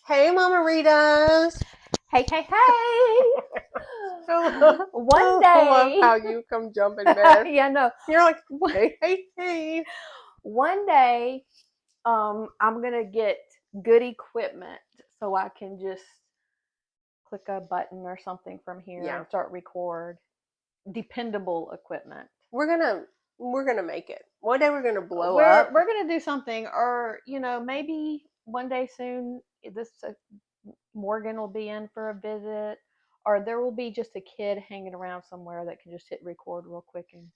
Hey, margaritas. Hey, hey, hey! One I love day, how you come jumping back. yeah, no, You're like, hey, hey, hey. one day, I'm gonna get good equipment so I can just click a button or something from here Yeah, and start record. Dependable equipment. we're gonna we're gonna make it. One day we're gonna blow We're up. we're gonna do something, or maybe one day soon, this Morgan will be in for a visit, or there will be just a kid hanging around somewhere that can just hit record real quick and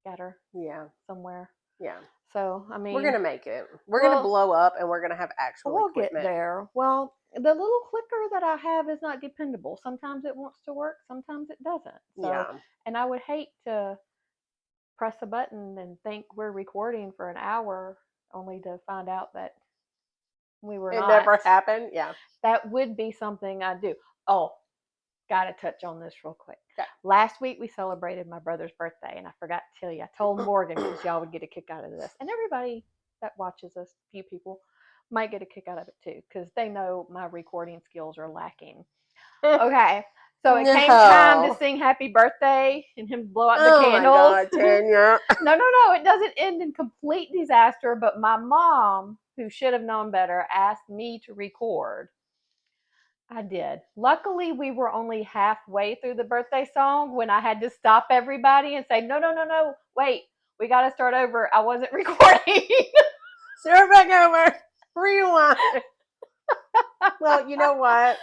scatter Yeah, somewhere. yeah. So, I We're mean, gonna make it. We're gonna well, blow up, and we're gonna have actual we'll get equipment. there. Well, the little clicker that I have is not dependable. Sometimes it wants to work, sometimes it doesn't. So, Yeah, and I would hate to press a button and think we're recording for an hour only to find out that we were it not. never happened. Yeah. That would be something I'd do. Oh, gotta touch on this real quick. Okay. Last week we celebrated my brother's birthday, and I forgot to tell you. I told Morgan because y'all would get a kick out of this, and everybody that watches us, few people, might get a kick out of it too because they know my recording skills are lacking. Okay, so it came time to No. sing "Happy Birthday" and him blow out the Oh my candles. God, Tanya. No, it doesn't end in complete disaster. But my mom, who should have known better, asked me to record. I did. Luckily, we were only halfway through the birthday song when I had to stop everybody and say, no, wait, we got to start over. I wasn't recording. Start back over. Rewind. Well, you know what?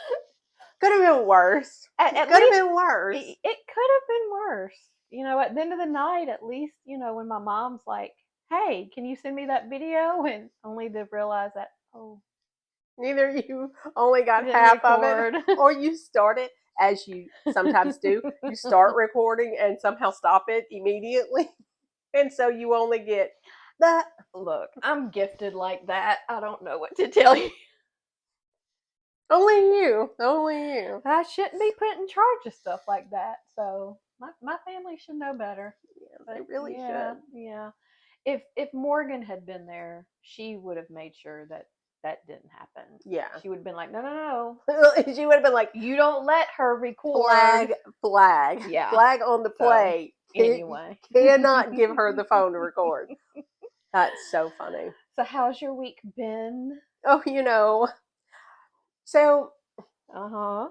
Could have been worse. at Could have least been worse. it could have been worse. At the end of the night, at least, when my mom's like, hey, can you send me that video? And only to realize that, oh, Neither you only I got didn't half of it, record. or you start it as you sometimes do. You start recording and somehow stop it immediately. And so you only get that. Look, I'm gifted like that. I don't know what to tell you. Only you. Only you. I shouldn't be put in charge of stuff like that. So my family should know better. Yeah, they But really yeah, should. yeah. If Morgan had been there, she would have made sure that that didn't happen. Yeah. She would have been like, no. She would have been like, You don't let her record. flag, flag, Yeah. flag on the So play. anyway. Cannot give her the phone to record. That's so funny. So how's your week been? Oh, so Uh-huh.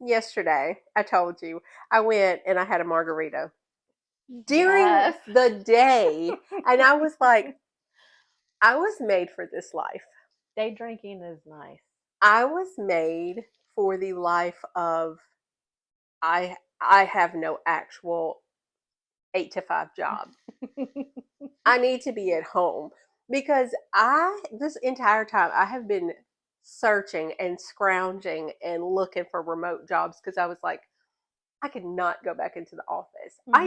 yesterday I told you I went and I had a margarita during Yes. the day, and I was like, I was made for this life. Day drinking is nice. I was made for the life of I have no actual 8 to 5 job. I need to be at home because this entire time I have been searching and scrounging and looking for remote jobs because I was like, I could not go back into the office. Mm-hmm. I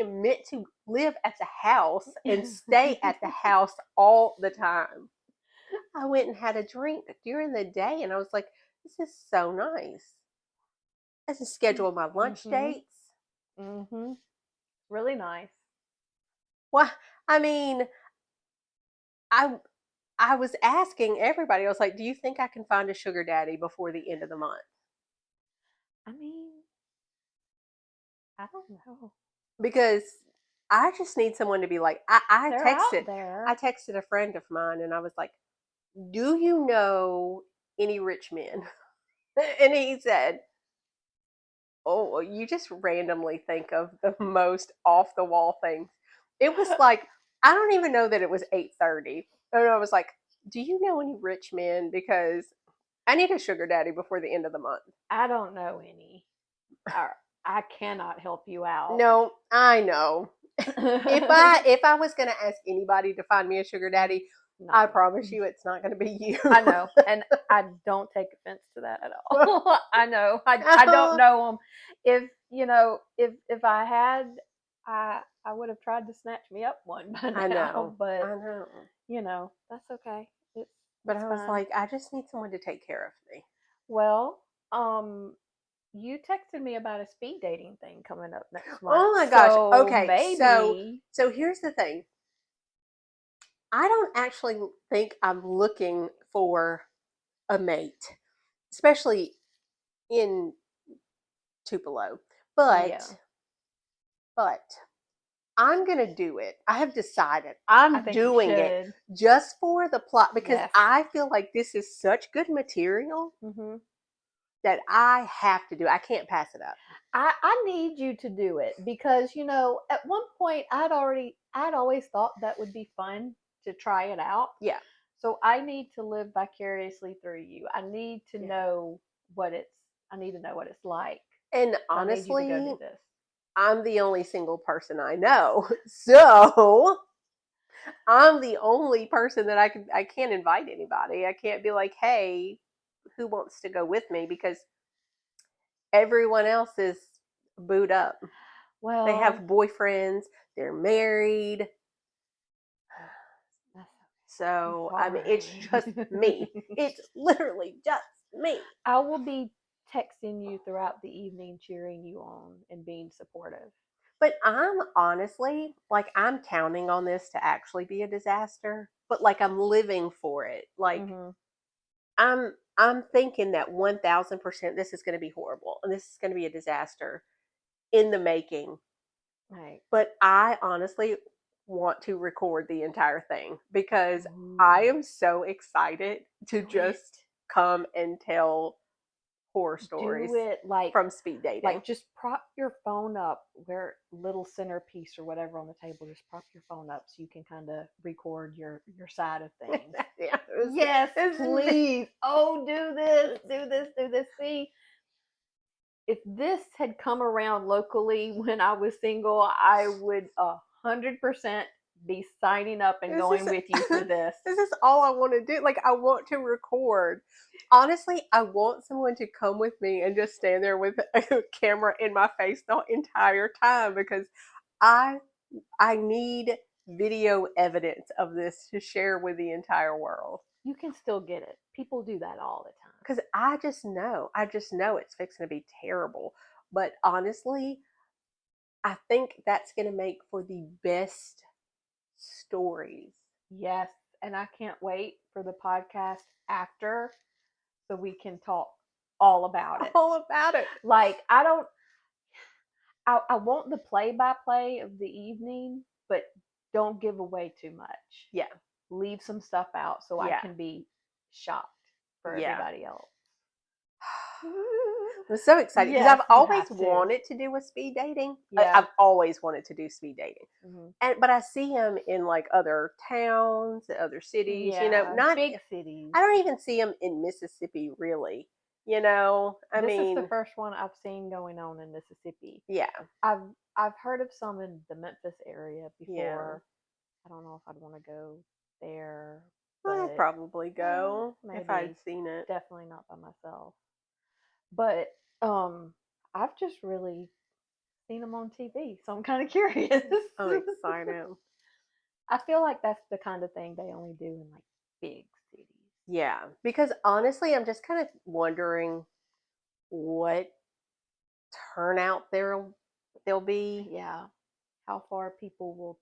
am meant to live at the house and stay at the house all the time. I went and had a drink during the day and I was like, this is so nice. I just schedule my lunch Mm-hmm. dates. Mm-hmm. Really nice. Well, I mean, I I was asking everybody, I was like, do you think I can find a sugar daddy before the end of the month? I mean, I don't know. Because I just need someone to be like, They're out I there. texted a friend of mine and I was like, do you know any rich men? And he said, oh, well, you just randomly think of the most off the wall things. It was like, I don't even know that it was 8:30. And I was like, do you know any rich men? Because I need a sugar daddy before the end of the month. I don't know any. I cannot help you out. No, I know. If I was gonna ask anybody to find me a sugar daddy, I Not promise me. you it's not gonna be you. I know, and I don't take offense to that at all. I know. I don't know them. If I had, I would have tried to snatch me up one by I now. know. But I know. that's okay. It's But it's I was fine. like, I just need someone to take care of me. Well, you texted me about a speed dating thing coming up next month, Oh my gosh. so Okay, so maybe. so here's the thing. I don't actually think I'm looking for a mate. especially in Tupelo. Yeah, But I'm going to do it. I have decided I I'm think you doing it should. just for the plot because Yes. I feel like this is such good material Hmm. that I have to do. I can't pass it up. I need you to do it because at one point I'd always thought that would be fun to try it out. Yeah. So I need to live vicariously through you. I need to Yeah. know what it's I need to know what it's like. And So I need you to go honestly, do this. I'm the only single person I know. So I'm the only person that I can't invite anybody. I can't be like, "Hey, who wants to go with me?" because everyone else is booed up. They have Well, boyfriends, they're married. that's I'm So, I mean, it's sorry. just me. It's literally just me. I will be texting you throughout the evening, cheering you on and being supportive. But I'm honestly, like, I'm counting on this to actually be a disaster, but like, I'm living for it. Like, Hmm. I'm thinking that 1000% this is going to be horrible and this is going to be a disaster in the making. Right. But I honestly want to record the entire thing because I Ooh, am so excited to do it. just come and tell horror stories Do it from speed dating. like just prop your phone up where little centerpiece or whatever on the table. Just prop your phone up so you can kind of record your side of things. Yeah, Yes, it's, please. Oh, do this, do this, do this. See, if this had come around locally when I was single, I would 100% be signing up and this is going with you for this. this is all I want to do. Like I want to record. Honestly, I want someone to come with me and just stand there with a camera in my face the entire time because I I need video evidence of this to share with the entire world. You can still get it. People do that all the time. Because I just know it's fixing to be terrible. But honestly, I think that's going to make for the best stories. Yes, and I can't wait for the podcast after so we can talk all about it. All about it. Like, I want the play by play of the evening, but don't give away too much. Yeah. Leave some stuff out so I Yeah. can be shocked for Yeah. everybody else. I'm so excited because Yes, I've you always have to. wanted to do a speed dating. Yeah. I've always wanted to do speed dating. Hmm. But I see them in like other towns, other cities, Yeah, not big cities. I don't even see them in Mississippi really. I This is the mean, first one I've seen going on in Mississippi. yeah. I've I've heard of some in the Memphis area Yeah. before. I don't know if I'd want to go there, I'd but probably go if I'd maybe. seen it. Definitely not by myself. But I've just really seen them on TV, so I'm kind of curious. I'm excited. I feel like that's the kind of thing they only do in like big cities. Yeah, because honestly, I'm just kind of wondering what turnout there'll be. Yeah, how far people will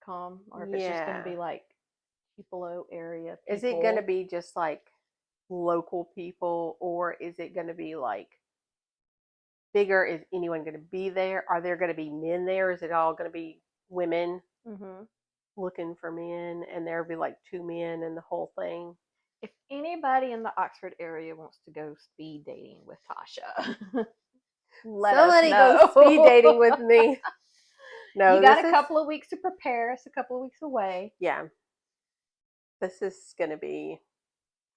come, or if it's just going to Yeah. be like Tupelo area Is it going to people. be just like local people or is it going to be like bigger? Is anyone going to be there? Are there going to be men there? Is it all going to be women Hmm. looking for men and there'll be like two men and the whole thing? If anybody in the Oxford area wants to go speed dating with Tasha, let us Somebody go speed know. dating with me. You No, got this a is, couple of weeks to prepare. It's a couple of weeks away. yeah, this is going to be,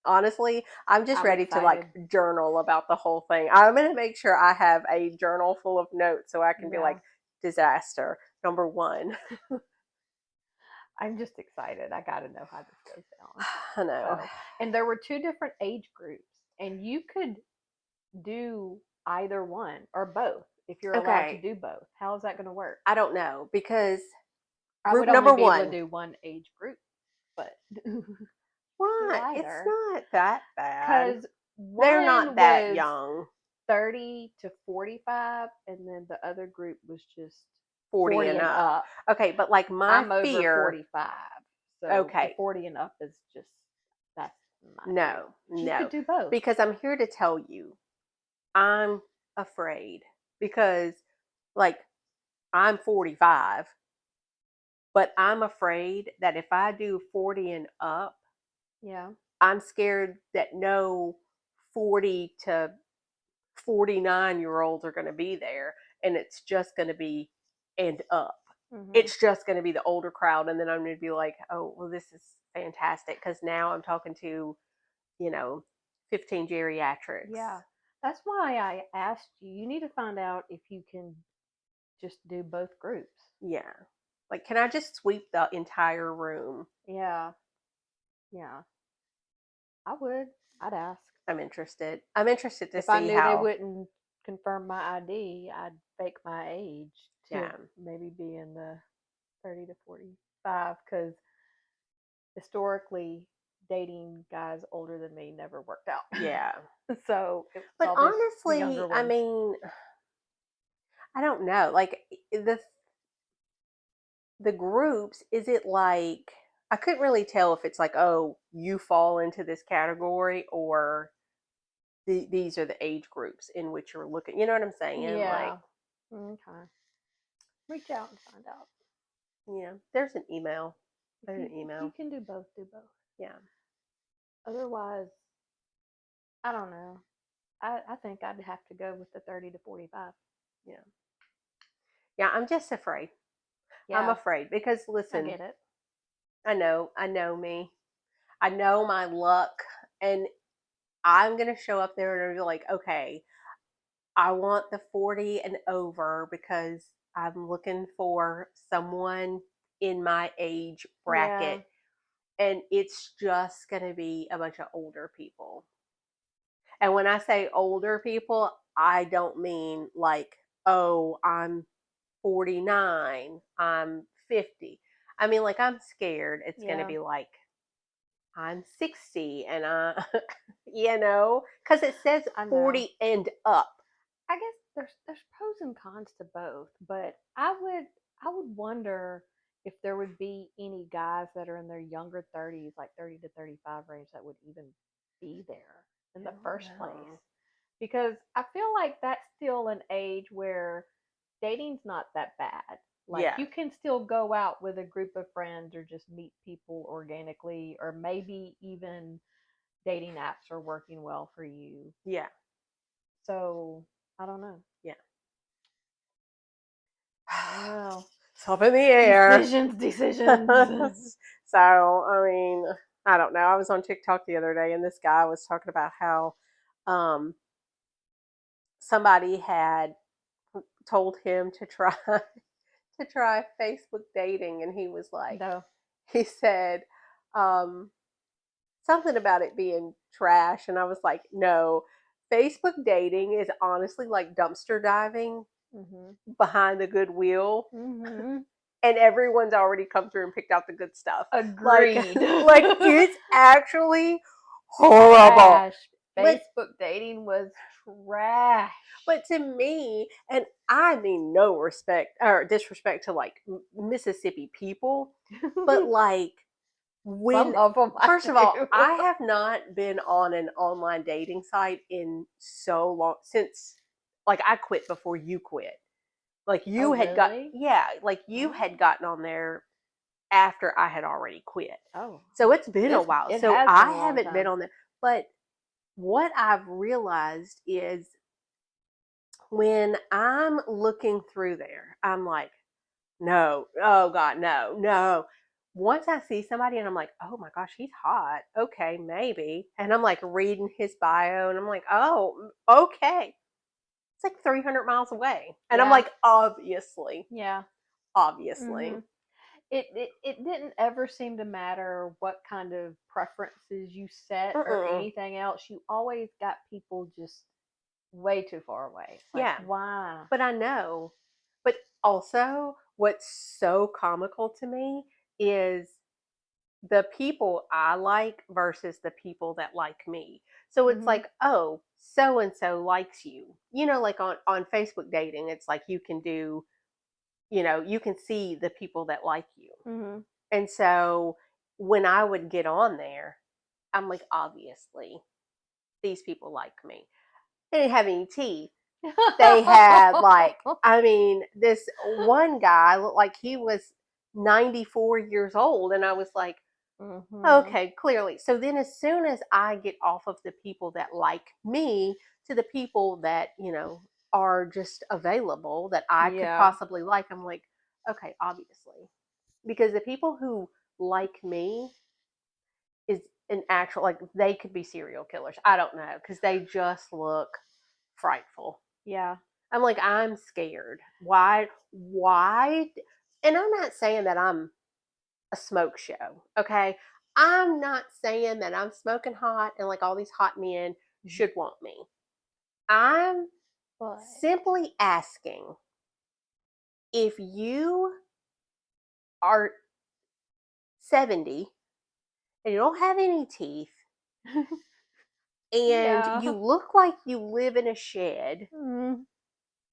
honestly, I'm just I'm ready to like excited. journal about the whole thing. I'm going to make sure I have a journal full of notes so I can be like, Yeah, disaster number one. I'm just excited. I got to know how this goes down. I know. So, and there were two different age groups, and you could do either one or both if you're allowed to Okay, do both. How is that going to work? I don't know because I group would only number be able to one, do one age group, but do what? It's either. not that bad. Because They're one not that was young. 30 to 45, and then the other group was just 40 40 and and up. up. Okay, but like my I'm over fear, 45. So the okay, 40 and up is just, that's No, You could no. do both. Because I'm here to tell you, I'm afraid. Because, like, I'm 45, but I'm afraid that if I do 40 and up, Yeah. I'm scared that no 40 to 49-year-olds are going to be there, and it's just going to be and up. It's just going to be the older crowd, and then I'm going to be like, oh, well, this is fantastic because now I'm talking to, you know, 15 geriatrics. Yeah. That's why I asked you. You need to find out if you can just do both groups. Yeah. Like, can I just sweep the entire room? Yeah. Yeah. I would. I'd ask. I'm interested. I'm interested to If I see knew they how. wouldn't confirm my ID, I'd fake my age to Yeah. maybe be in the 30 to 45 because historically, dating guys older than me never worked out. Yeah. So it's But always the honestly, younger I ones. mean, I don't know. Like, the groups, is it like, I couldn't really tell if it's like, oh, you fall into this category, or these are the age groups in which you're looking. You know what I'm saying? Like, Yeah. Okay. Reach out and find out. yeah, there's an email. If There's you an if you email. can do both, do both. Yeah. Otherwise, I don't know. I think I'd have to go with the 30 to 45. Yeah. Yeah. I'm just afraid. I'm Yeah, afraid because, I listen, get it. I know me. I know my luck, and I'm gonna show up there and be like, okay, I want the 40 and over because I'm looking for someone in my age Yeah, bracket, and it's just gonna be a bunch of older people. And when I say older people, I don't mean like, oh, I'm 49, I'm 50. I mean, like, I'm scared it's gonna yeah, be like, I'm 60 and because it says I know. 40 and up. I guess there's pros and cons to both, but I would wonder if there would be any guys that are in their younger 30s, like 30 to 35 range, that would even be there in I the don't first place. know. Because I feel like that's still an age where dating's not that bad. Like Yeah, you can still go out with a group of friends or just meet people organically, or maybe even dating apps are working well for you. yeah, So I don't know. yeah. Well, It's up in the air. decisions. So, I mean, I don't know. I was on TikTok the other day, and this guy was talking about how um, somebody had told him to try to try Facebook dating, and he was like, No. he said something about it being trash, and I was like, no. Facebook dating is honestly like dumpster diving Mhm. behind the Goodwill, Mhm. and everyone's already come through and picked out the good stuff. Like, Agreed. like it's actually horrible. Trash. But Facebook dating was trash. but to me, and I mean no respect or disrespect to like Mississippi people, but like, when, Some of them I first of all, do. I have not been on an online dating site in so long, since like I quit before you quit. Like, Oh, you had got, really? yeah, like you Oh. had gotten on there after I had already quit. Oh. So it's been a while. It So has been I a long haven't been time. on there. But what I've realized is, when I'm looking through there, I'm like, no, oh God, no, no. Once I see somebody and I'm like, oh my gosh, he's hot. Okay, maybe. And I'm like reading his bio and I'm like, oh, okay. It's like 300 miles away. And I'm Yeah. like, obviously, Yeah. obviously. Mhm. It didn't ever seem to matter what kind of preferences you set or Mm-mm. anything else. You always got people just way too far away. It's like, Yeah, why? but I know. But also, what's so comical to me is the people I like versus the people that like me. So it's Mhm. like, oh, so and so likes you. Like on Facebook dating, it's like you can do, you can see the people that like you. Mhm. And so when I would get on there, I'm like, obviously, these people like me. They didn't have any teeth. They had like, I mean, this one guy looked like he was 94 years old, and I was like, okay, clearly. So then, as soon as I get off of the people that like me to the people that, are just available that I could Yeah. possibly like, I'm like, okay, obviously. Because the people who like me is an actual, like, they could be serial killers. I don't know, because they just look frightful. Yeah. I'm like, I'm scared. Why? Why? And I'm not saying that I'm a smoke show, okay? I'm not saying that I'm smoking hot and like all these hot men should want me. I'm But simply asking, if you are 70 and you don't have any teeth and yeah. you look like you live in a shed, Mm.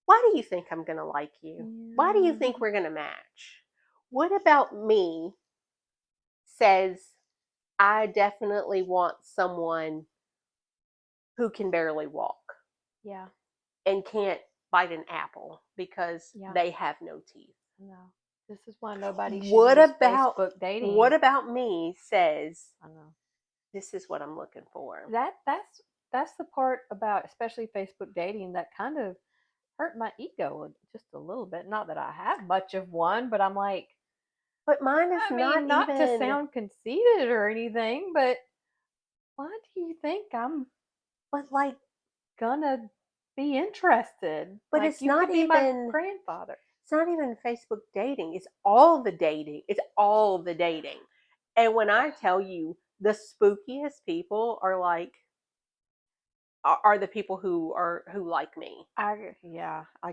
why do you think I'm going to like you? Why do you Yeah. think we're going to match? What about me says I definitely want someone who can barely walk Yeah. and can't bite an apple because Yeah. they have no teeth? No. This is why nobody should What use about Facebook dating. what about me says I know. this is what I'm looking for? That's the part about especially Facebook dating that kind of hurt my ego just a little bit. Not that I have much of one, but I'm like, But mine is I not mean, not to even, sound conceited or anything, but why do you think I'm but like, gonna be interested? but Like, you could be my grandfather. it's not even Facebook dating. It's all the dating. It's all the dating. And when I tell you, the spookiest people are like, are the people who like me. I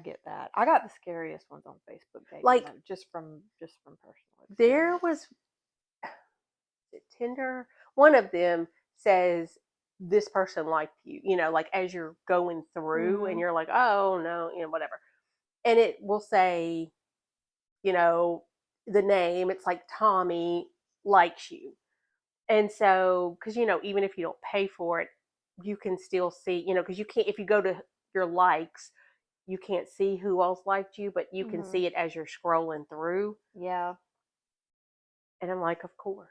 get that. I got the scariest ones on Facebook dating, Like, though, just from personal there experience. was Tinder. One of them says this person liked you, like as you're going through and Mm-hmm. you're like, oh no, whatever. And it will say, you know, the name, it's like Tommy likes you. And so, because, even if you don't pay for it, you can still see, because you can't, if you go to your likes, you can't see who else liked you, but you can Mm-hmm. see it as you're scrolling through. Yeah. And I'm like, of course.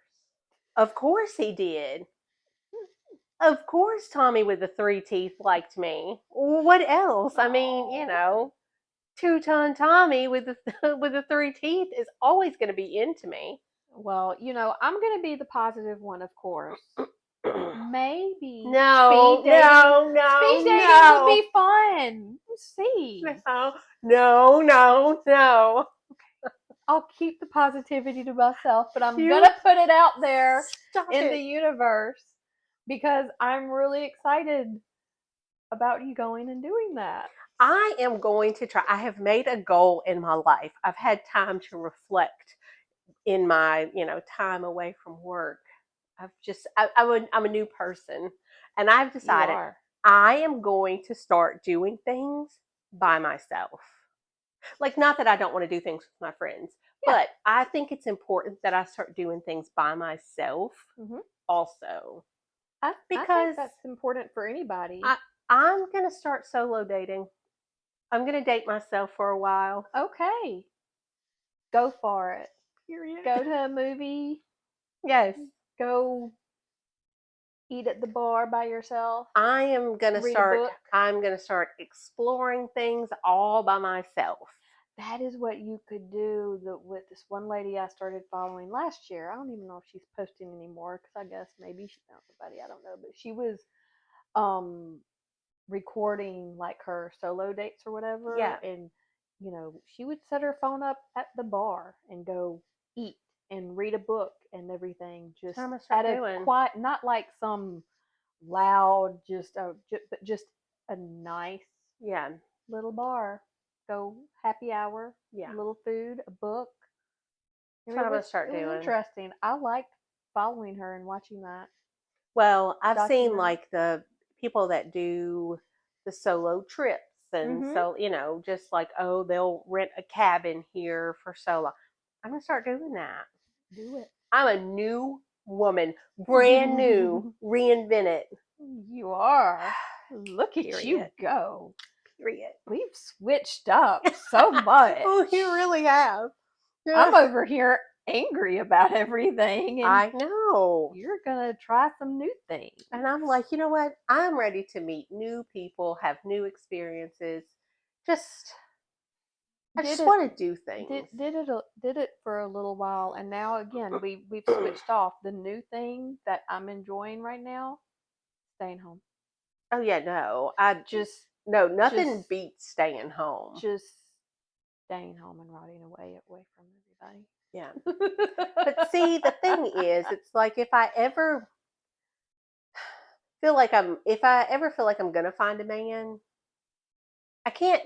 Of course he did. Of course Tommy with the three teeth liked me. What else? I mean, two-ton Tommy with the with the three teeth is always going to be into me. Well, I'm going to be the positive one, of course. Maybe No, no, speed no, dating would no. be fun. We'll see. No, no, no, no. I'll keep the positivity to myself, but I'm going You to put it out there stop in the it. universe because I'm really excited about you going and doing that. I am going to try. I have made a goal in my life. I've had time to reflect in my, time away from work. I'm a new person, and I've You decided are. I am going to start doing things by myself. Like, not that I don't want to do things with my friends, Yeah. but I think it's important that I start doing things by myself Mm-hmm. also, I think because that's important for anybody. I I'm gonna start solo dating. I'm gonna date myself for a while. Okay. Go for it. Period. Go to a movie. Yes, Go eat at the bar by yourself. I am gonna Read a start. book. I'm gonna start exploring things all by myself. That is what you could do with this one lady I started following last year. I don't even know if she's posting anymore because I guess maybe she found somebody. I don't know. But she was um, recording like her solo dates or whatever. Yeah, And, she would set her phone up at the bar and go eat and read a book and everything that's just what I'm gonna at start a doing. quiet, not like some loud, but just a nice Yeah, little bar. Go happy hour, yeah, a little food, a book. that's And what it I'm gonna was start it was doing. interesting. I liked following her and watching that Well, I've seen documentary. like the people that do the solo trips, and Mhm. so just like, oh, they'll rent a cabin here for so long. I'm gonna start doing that. Do it. I'm a new woman, brand new, reinvented. You are. Look at you Period. go. Period. We've switched up so much. Oh, you really have. I'm over here angry about everything, and I know. you're gonna try some new things. And I'm like, you know what? I'm ready to meet new people, have new experiences. Just, I Did just it want to do things. did it for a little while, and now again we've switched off. The new thing that I'm enjoying right now, staying home. Oh yeah, no. I Just no, nothing just beats staying home. just staying home and rotting away from Yeah. everybody. But see, the thing is, it's like if I ever feel like I'm gonna find a man, I can't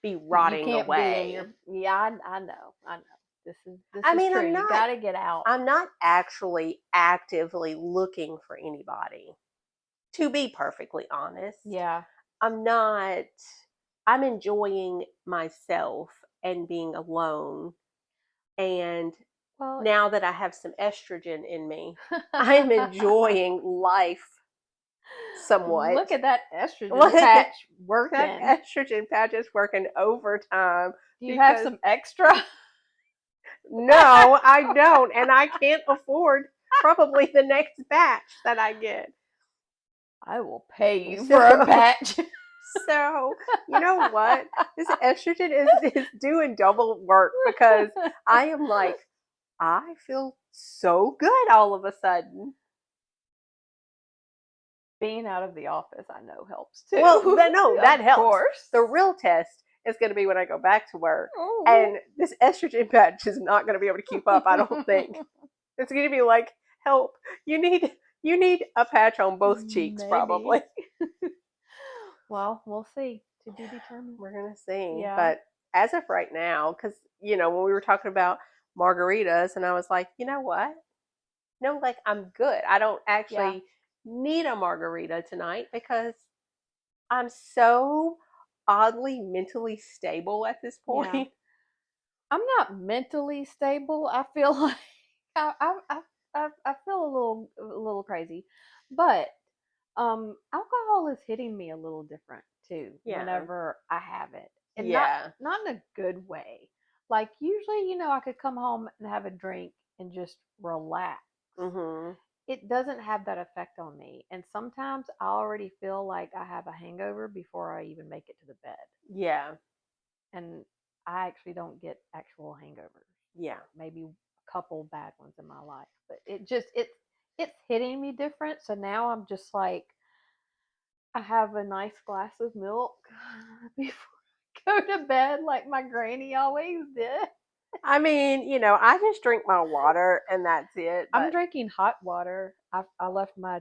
be You rotting can't be in away. your I know. This I is mean, true. You got to get out. I'm not actually actively looking for anybody. To be perfectly honest, Yeah. I'm not. I'm enjoying myself and being alone. And Well, now that I have some estrogen in me, I'm enjoying life somewhat. look at that estrogen Like patch that working. estrogen patch is working overtime Do you have because some extra? no, I don't, and I can't afford probably the next batch that I get. I will pay you for a So, patch. so you know what? This estrogen is doing double work because I am like, I feel so good all of a sudden. Being out of the office, I know helps too. Well, no, that Of helps. course. The real test is going to be when I go back to work, Oh. and this estrogen patch is not going to be able to keep up. I don't think it's going to be like, help! You need a patch on both cheeks, Maybe. probably. Well, we'll see. To be determined. We're gonna see, Yeah. but as of right now, because when we were talking about margaritas, and I was like, you know what? No, like I'm good. I don't actually need a margarita tonight because I'm so oddly mentally stable at this point. Yeah. I'm not mentally stable. I feel like I feel a little crazy, but alcohol is hitting me a little different too Yeah. whenever I have it, and Yeah. not in a good way. Like usually, I could come home and have a drink and just relax. Mhm. It doesn't have that effect on me, and sometimes I already feel like I have a hangover before I even make it to the bed, Yeah. and I actually don't get actual hangovers. Yeah. Maybe a couple bad ones in my life, but it's hitting me different. So now I'm just like, I have a nice glass of milk before I go to bed, like my granny always did. I mean, I just drink my water and that's it. I'm But drinking hot water. I left my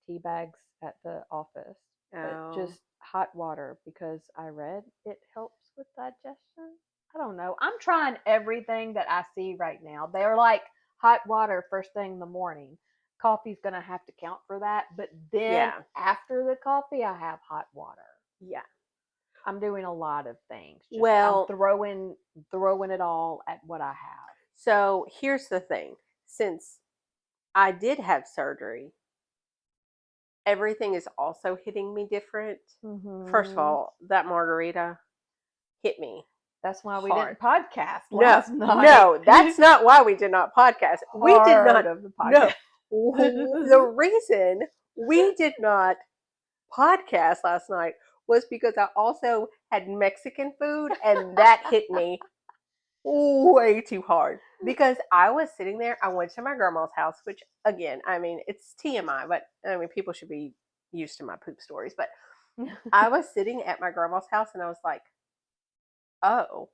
tea bags at the office, but oh, just hot water because I read it helps with digestion. I don't know. I'm trying everything that I see right now. They're like hot water first thing in the morning. Coffee's going to have to count for that, but then yeah, after the coffee, I have hot water. yeah. I'm doing a lot of things. Just I'm Well, throwing it all at what I have. so here's the thing: since I did have surgery, everything is also hitting me different. First of Mm-hmm. all, that margarita hit me That's why we hard. didn't podcast No, last night. no, that's not why we did not podcast. We did Part not. of the No, podcast. the reason we did not podcast last night was because I also had Mexican food, and that hit me way too hard because I was sitting there. I went to my grandma's house, which again, I mean, it's TMI, but I mean, people should be used to my poop stories. But I was sitting at my grandma's house, and I was like, oh.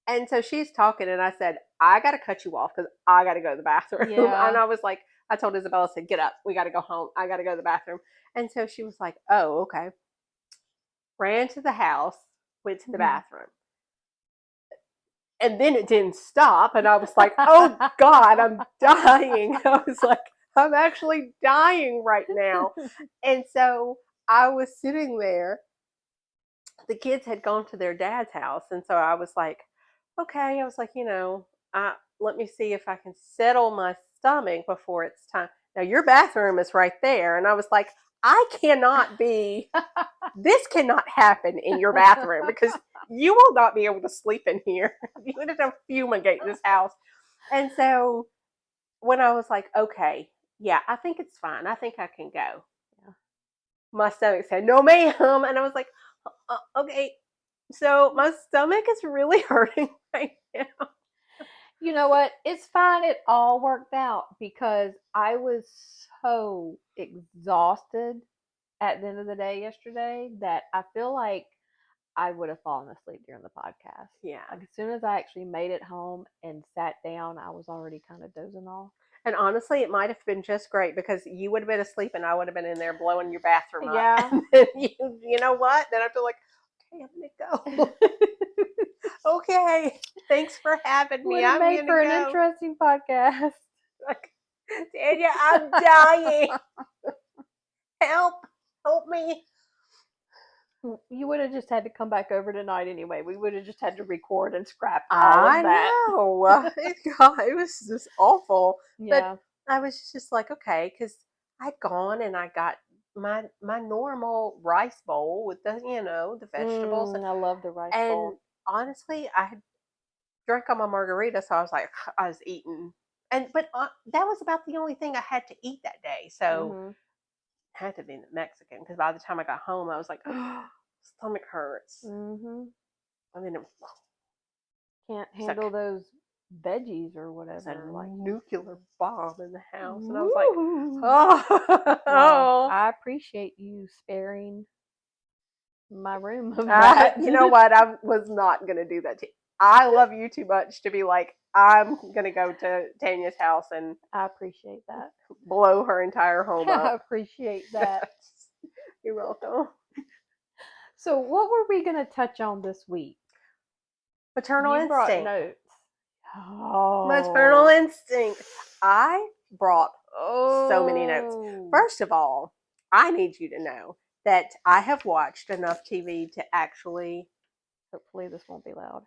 And so she's talking, and I said, I got to cut you off because I got to go to the bathroom. And Yeah. I was like, I told Isabella, I said, get up. We got to go home. I got to go to the bathroom. And so she was like, oh, okay. Ran to the house, went to the bathroom. And then it didn't stop. And I was like, oh, God, I'm dying. I was like, I'm actually dying right now. And so I was sitting there. The kids had gone to their dad's house. And so I was like, okay. I was like, let me see if I can settle my stomach before it's time. Now, your bathroom is right there. And I was like, I cannot be, this cannot happen in your bathroom because you will not be able to sleep in here. You would have to fumigate this house. And so when I was like, okay, yeah, I think it's fine. I think I can go. Yeah. My stomach said, no, ma'am. And I was like, okay. So my stomach is really hurting right now. You know what? It's fine. It all worked out because I was so exhausted at the end of the day yesterday that I feel like I would have fallen asleep during the podcast. Yeah. Like as soon as I actually made it home and sat down, I was already kind of dozing off. And honestly, it might have been just great because you would have been asleep and I would have been in there blowing your bathroom up. Yeah. And then you know what? Then I feel like, okay, I'm gonna go. Okay, thanks for having me. Would have I'm made gonna for go. an interesting podcast. Like, Tanya, I'm dying. Help me. You would have just had to come back over tonight anyway. We would have just had to record and scrap all I of that. know. God, it was just awful. Yeah. But I was just like, okay, because I'd gone and I got my normal rice bowl with the vegetables. I love the rice And bowl. honestly, I had drank all my margarita, so I was like, I was eating. But that was about the only thing I had to eat that day. So Mm-hmm. it had to be the Mexican because by the time I got home, I was like, oh, stomach hurts. Mm-hmm. I mean, Can't it's handle like those veggies or there's a whatever. Like, nuclear bomb in the house, and I was like, woo. Well, oh. I appreciate you sparing my room of that. You know what? I was not gonna do that to you. I love you too much to be like, I'm gonna go to Tanya's house and I appreciate that. blow her entire home I up. appreciate that. You're welcome. So, what were we going to touch on this week? Maternal You brought instinct. notes. Oh. Maternal instinct. I brought Oh. so many notes. First of all, I need you to know that I have watched enough TV to actually Hopefully, this won't be loud.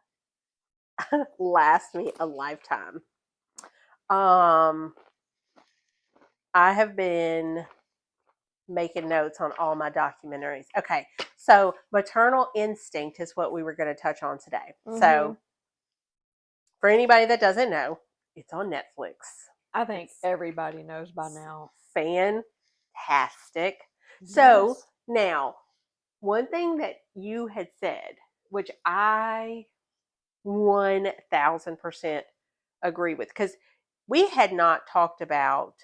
last me a lifetime. I have been making notes on all my documentaries. Okay, so maternal instinct is what we were going to touch on today. Mm-hmm. So, for anybody that doesn't know, it's on Netflix. I think everybody knows by now. Fantastic. Yes. So, now, one thing that you had said, which I 1000% agree with, because we had not talked about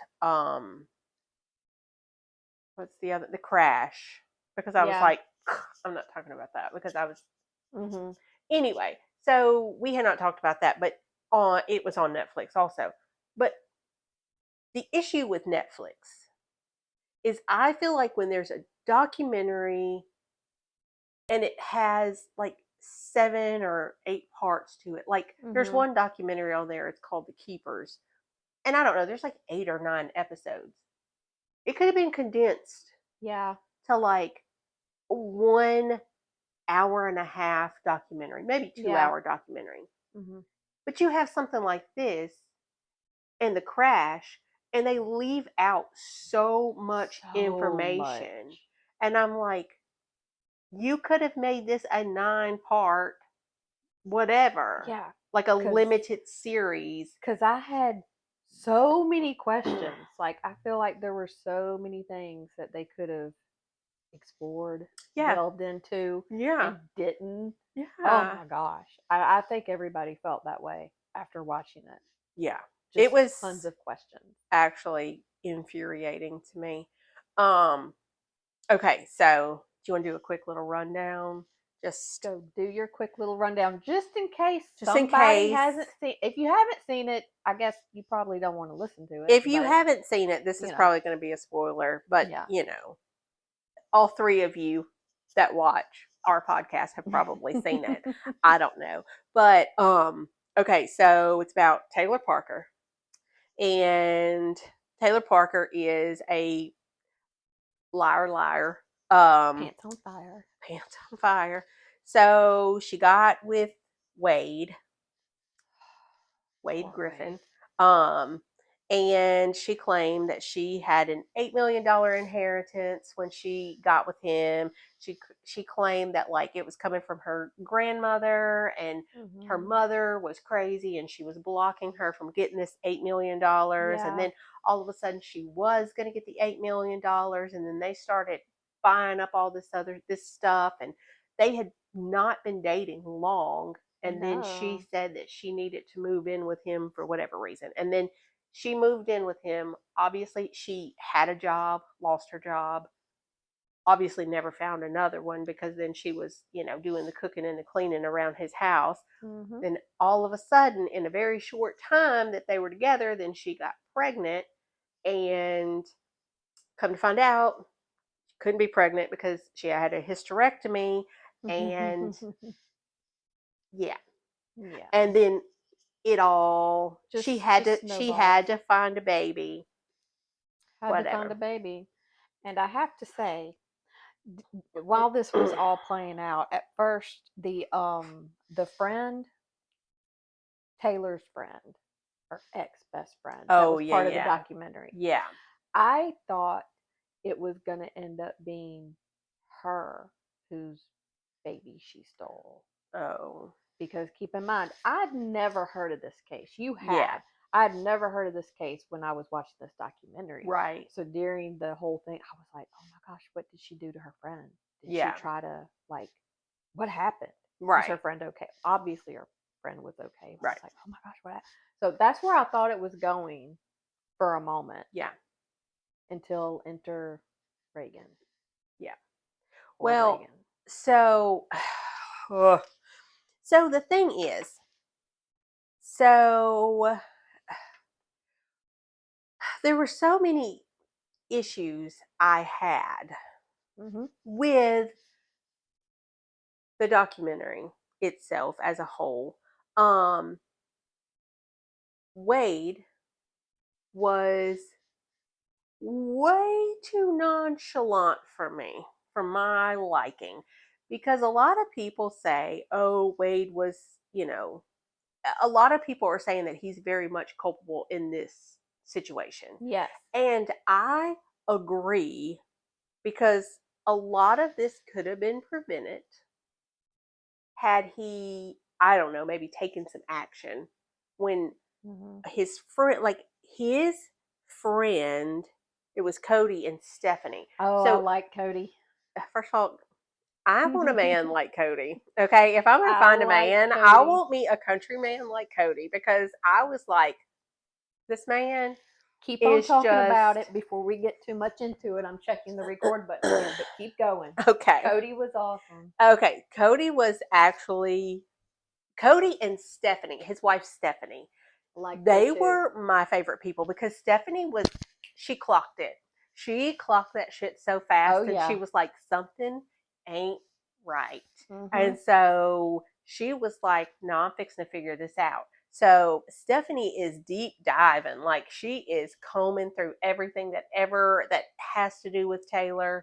what's the crash, because I was like, I'm not talking about that because I was anyway. So we had not talked about that, but it was on Netflix also. But the issue with Netflix is I feel like when there's a documentary and it has like 7 or 8 parts to it, like there's one documentary on there, it's called The Keepers, and I don't know, there's like 8 or 9 episodes. It could have been condensed to like 1 hour and a half documentary, maybe 2-hour documentary. But you have something like this and the crash, and they leave out so much information. And I'm like, you could have made this a 9-part whatever. Yeah. Like a limited series. Because I had so many questions. Like, I feel like there were so many things that they could have explored, delved into, and didn't. Yeah. Oh my gosh. I think everybody felt that way after watching it. Yeah. Just it was tons of questions. Actually infuriating to me. Okay, so do you want to do a quick little rundown? Just go do your quick little rundown, just in case somebody hasn't seen. If you haven't seen it, I guess you probably don't want to listen to it. If you haven't seen it, this is probably going to be a spoiler. But all 3 of you that watch our podcast have probably seen it. I don't know, but okay, so it's about Taylor Parker, and Taylor Parker is a liar. Pants on fire. Pants on fire. So she got with Wade Griffin. And she claimed that she had an $8 million inheritance when she got with him. She claimed that like it was coming from her grandmother, and her Mm-hmm. mother was crazy and she was blocking her from getting this $8 million. And Yeah. then all of a sudden she was going to get the $8 million, and then they started buying up all this stuff, and they had not been dating long. And then she No. said that she needed to move in with him for whatever reason. And then she moved in with him. Obviously, she had a job, lost her job. Obviously, never found another one, because then she was, doing the cooking and the cleaning around his house. Mm-hmm. Then all of a sudden, in a very short time that they were together, then she got pregnant. And come to find out, she couldn't be pregnant because she had a hysterectomy. And yeah. Yeah. And then it all, she had Just to she snowballed. had to find a baby. Had to find a Whatever. baby. And I have to say, while this was all playing out, at first the friend, Taylor's friend, or ex best friend, that Oh was yeah, part of the yeah. documentary. Yeah. I thought it was gonna end up being her whose baby she stole. Oh. Because keep in mind, I'd never heard of this case. You Yeah. had. I'd never heard of this case when I was watching this documentary. Right. So during the whole thing, I was like, oh my gosh, what did she do to her friend? Did she Yeah. try to, like, what happened? Is her Right. friend okay? Obviously, her friend was okay. But I Right. was like, oh my gosh, what happened? So that's where I thought it was going for a moment Yeah. until enter Reagan Yeah. or Well, Reagan. so so the thing is, so there were so many issues I had Mm-hmm. with the documentary itself as a whole. Um Wade was way too nonchalant for me, for my liking. Because a lot of people say, oh, Wade was, a lot of people are saying that he's very much culpable in this situation. Yes. And I agree, because a lot of this could have been prevented had he, I don't know, maybe taken some action when Mm-hmm. his friend, it was Cody and Stephanie. Oh, I So like Cody. first of all, I want a man like Cody. Okay, if I'm gonna I find a like man, I Cody. want me a country man like Cody, because I was like, this man Keep on is talking about just it before we get too much into it. I'm checking the record button again, but keep going. okay. Cody was awesome. Okay, Cody and Stephanie, his wife Stephanie. I like her They too. were my favorite people, because Stephanie was, she clocked it. She clocked that shit so Oh fast, and she yeah. was like, something ain't right. Mm-hmm. And so she was like, no, I'm fixing to figure this out. So Stephanie is deep diving, like she is combing through everything that has to do with Taylor,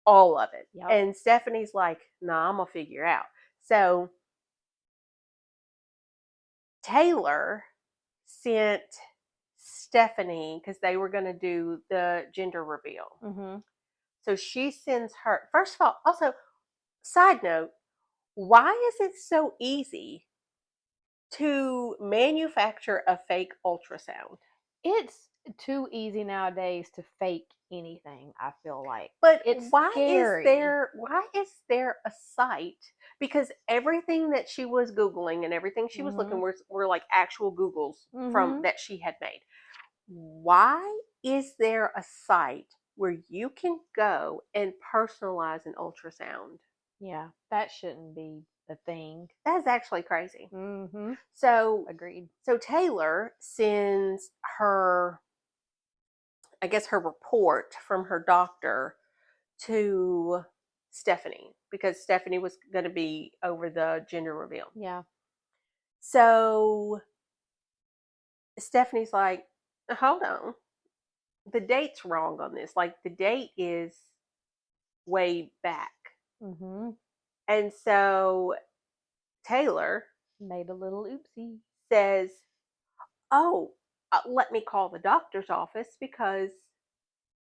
all of it. Yep. And Stephanie's like, nah, I'm gonna figure out. So Taylor sent Stephanie, because they were going to do the gender reveal. Mm-hmm. So she sends her. First of all, also, side note, why is it so easy to manufacture a fake ultrasound? It's too easy nowadays to fake anything, I feel like. But It's scary. why is there a site? Because everything that she was Googling and everything she was Mm-hmm. looking were like actual Googles from Mm-hmm. that she had made. Why is there a site where you can go and personalize an ultrasound? Yeah, that shouldn't be a thing. That's actually crazy. Mm-hmm. So Agreed. so Taylor sends her, I guess, her report from her doctor to Stephanie, because Stephanie was going to be over the gender reveal. Yeah. So Stephanie's like, hold on, the date's wrong on this. Like, the date is way back. Mm-hmm. And so Taylor Made a little oopsie. says, oh, let me call the doctor's office because,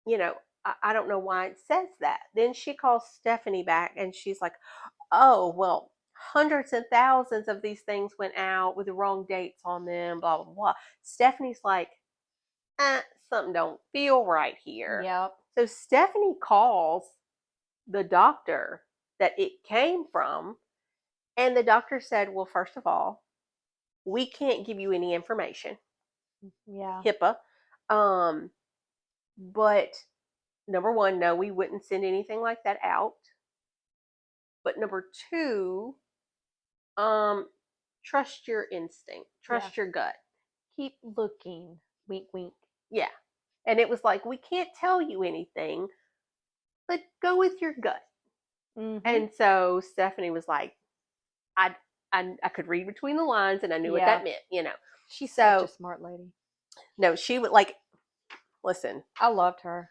you know, I don't know why it says that. Then she calls Stephanie back and she's like, oh, well, hundreds and thousands of these things went out with the wrong dates on them, blah, blah, blah. Stephanie's like, something don't feel right here. Yep. So Stephanie calls the doctor that it came from, and the doctor said, well, first of all, we can't give you any information, Yeah. HIPAA. Um, but number one, no, we wouldn't send anything like that out. But number two, um, trust your instinct, Yeah. trust your gut. Keep looking. Wink, wink. Yeah. And it was like, we can't tell you anything, but go with your gut. Mm-hmm. And so Stephanie was like, I, I could read between the lines and I knew what Yeah. that meant, you know. She's such a So, smart lady. no, she would like, listen, I loved her.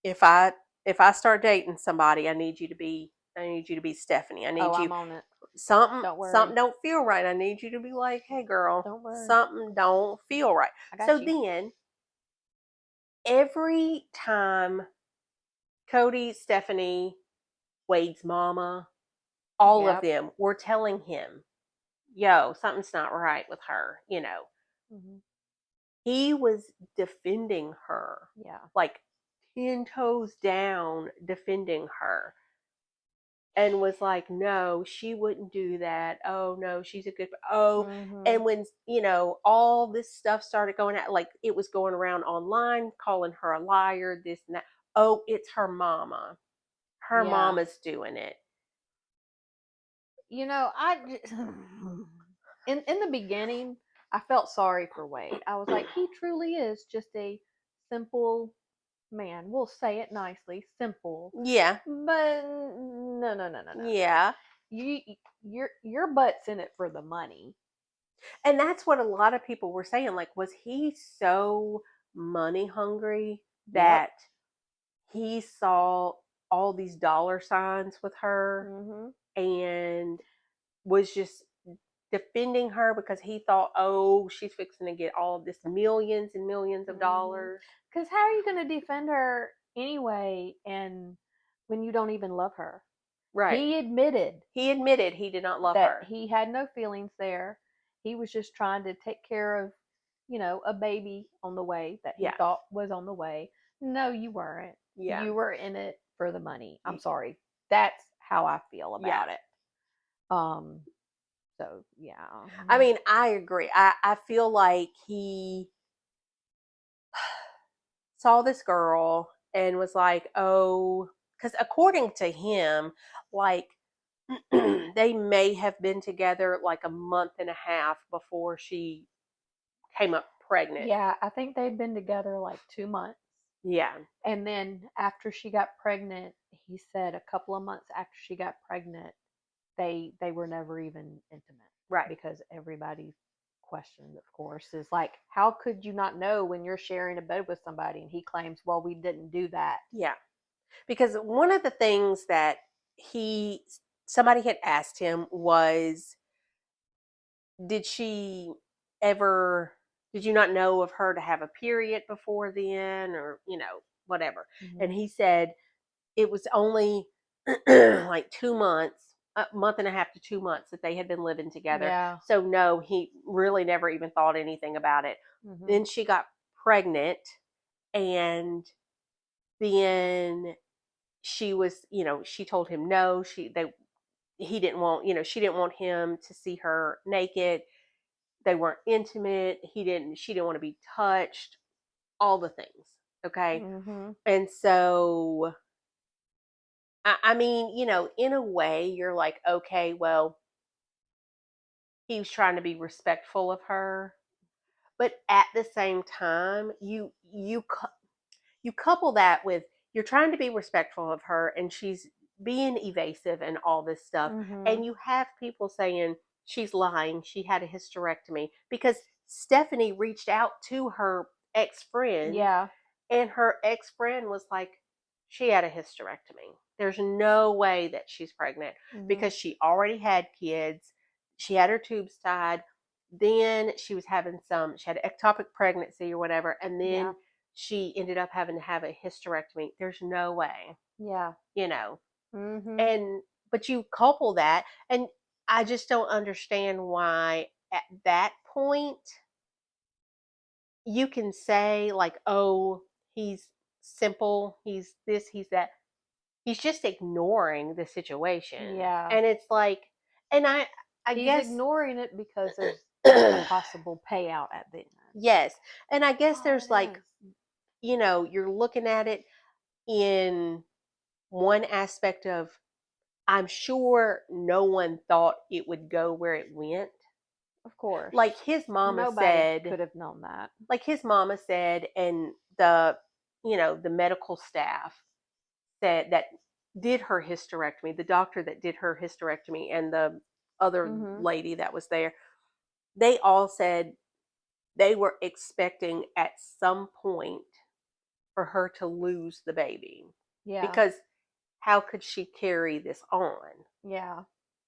if I start dating somebody, I need you to be Stephanie. I Oh, need you I'm on it. something Don't worry. something don't feel right. I need you to be like, hey girl, Don't worry. something don't feel right. I So got you. then every time Cody, Stephanie, Wade's mama, all of Yep. them were telling him, yo, something's not right with her, you know. Mm-hmm. He was defending her, Yeah. like 10 toes down, defending her. And was like, no, she wouldn't do that. Oh, no, she's a good. Oh, Mm-hmm. and when, you know, all this stuff started going out, like it was going around online, calling her a liar, this and that. Oh, it's her mama. Her Yeah. mama's doing it. You know, in the beginning, I felt sorry for Wade. I was like, he truly is just a simple man. We'll say it nicely, simple. Yeah. But no, no, no, no, no, no. Yeah. You your butt's in it for the money. And that's what a lot of people were saying. Like, was he so money hungry Yep. that he saw all these dollar signs with her Mm-hmm. and was just defending her because he thought, oh, she's fixing to get all of this millions and millions of Mm-hmm. dollars. Because how are you going to defend her anyway, and when you don't even love her? Right. He admitted He admitted he did not love that her. he had no feelings there. He was just trying to take care of, a baby on the way that he Yeah. thought was on the way. No, you weren't. Yeah. You were in it for the money. I'm Y- sorry. That's how I feel Yeah. about it. Um, so yeah. I mean, I agree. I feel like he saw this girl and was like, oh, because according to him, like, they may have been together like a month and a half before she came up pregnant. Yeah, I think they'd been together like 2 months. Yeah. And then after she got pregnant, he said a couple of months after she got pregnant, they were never even intimate Right. because everybody questioned, of course, is like, how could you not know when you're sharing a bed with somebody? And he claims, well, we didn't do that. Yeah. Because one of the things that somebody had asked him was, did she ever, did you not know of her to have a period before then, or, you know, whatever? Mm-hmm. And he said it was only like 2 months, a month and a half to 2 months that they had been living together. Yeah. So no, he really never even thought anything about it. Mm-hmm. Then she got pregnant, and then she was, you know, she told him no, he didn't want, you know, she didn't want him to see her naked. They weren't intimate. She didn't want to be touched, all the things. Okay. Mm-hmm. And so, I mean, you know, in a way, you're like, okay, well, he was trying to be respectful of her. But at the same time, you couple that with, you're trying to be respectful of her and she's being evasive and all this stuff, Mm-hmm. and you have people saying she's lying, she had a hysterectomy, because Stephanie reached out to her ex-friend, Yeah. and her ex-friend was like, she had a hysterectomy, there's no way that she's pregnant, Mm-hmm. because she already had kids, she had her tubes tied, then she was having she had ectopic pregnancy or whatever, and Yeah. then she ended up having to have a hysterectomy. There's no way, Yeah. you know. Mhm. And but you couple that, and I just don't understand why at that point you can say like, "Oh, he's simple, he's this, he's that." He's just ignoring the situation. Yeah. And it's like, and I He's guess ignoring it because there's a possible payout at the end. yes. And I guess Oh, there's it like, is. you're looking at it in one aspect of, I'm sure no one thought it would go where it went. Of course. Like his mama Nobody said, could have known that. and the medical staff said that did her hysterectomy, the doctor that did her hysterectomy, and the other Mhm. lady that was there, they all said they were expecting at some point for her to lose the baby, Yeah. because how could she carry this on? Yeah.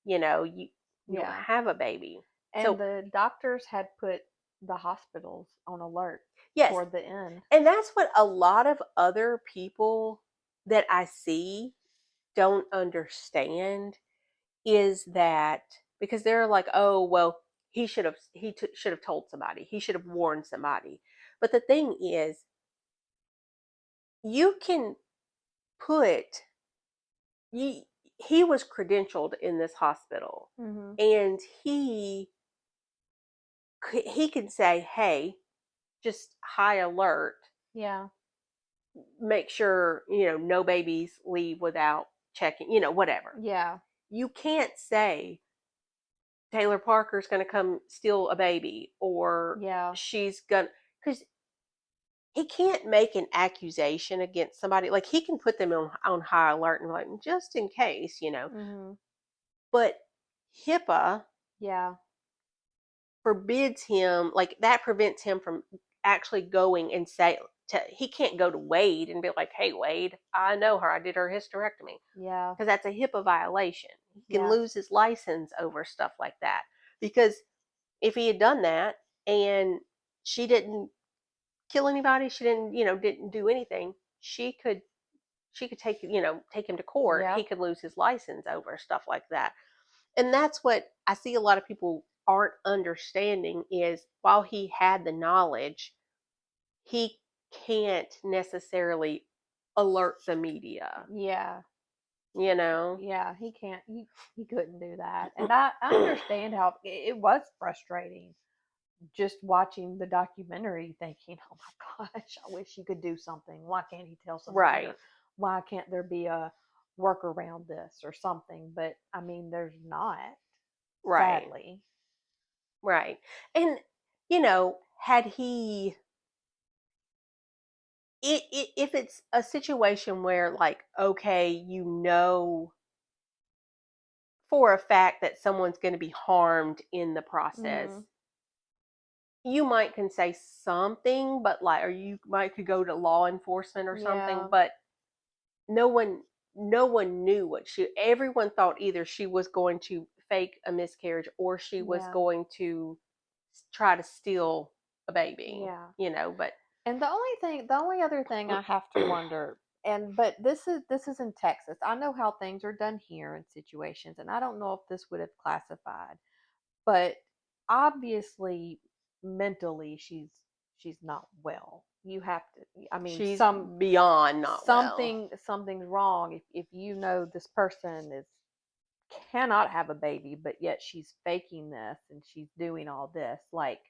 You don't Yeah. have a baby. And So the doctors had put the hospitals on alert yes, toward the end. and that's what a lot of other people that I see don't understand, is that because they're like, oh well, should have told somebody, he should have warned somebody. But the thing is, you can put you he was credentialed in this hospital, Mhm. and he can say, hey, just high alert, Yeah. make sure no babies leave without checking, whatever. Yeah. You can't say Taylor Parker's going to come steal a baby, or Yeah. she's going to, because he can't make an accusation against somebody. Like, he can put them on high alert and like, just in case. Mhm. But HIPAA Yeah. forbids him, like, that prevents him from actually going and he can't go to Wade and be like, hey, Wade, I know her. I did her hysterectomy. Yeah. Because that's a HIPAA violation. He can Yeah. lose his license over stuff like that. Because if he had done that and she didn't kill anybody, she didn't do anything, she could take him to court. He Yep. could lose his license over stuff like that. And that's what I see a lot of people aren't understanding, is while he had the knowledge, he can't necessarily alert the media, Yeah. you know? Yeah. He can't. He couldn't do that. And I understand how it was frustrating just watching the documentary, thinking, "Oh my gosh, I wish he could do something. Why can't he tell somebody? Right, Or why can't there be a work around this or something?" But I mean, there's not, right, sadly. right. And had he if it's a situation where, like, okay, for a fact that someone's going to be harmed in the process, Mhm. you might can say something, but like, or you might could go to law enforcement or something, Yeah. but no one no one knew what everyone thought either she was going to fake a miscarriage or she was Yeah. going to try to steal a baby, Yeah. but And the only other thing I have to wonder, and but this is in Texas. I know how things are done here in situations, and I don't know if this would have classified, but obviously mentally she's not well. You have to. I mean, she's beyond not well. something's wrong if you know this person is cannot have a baby, but yet she's faking this and she's doing all this. Like,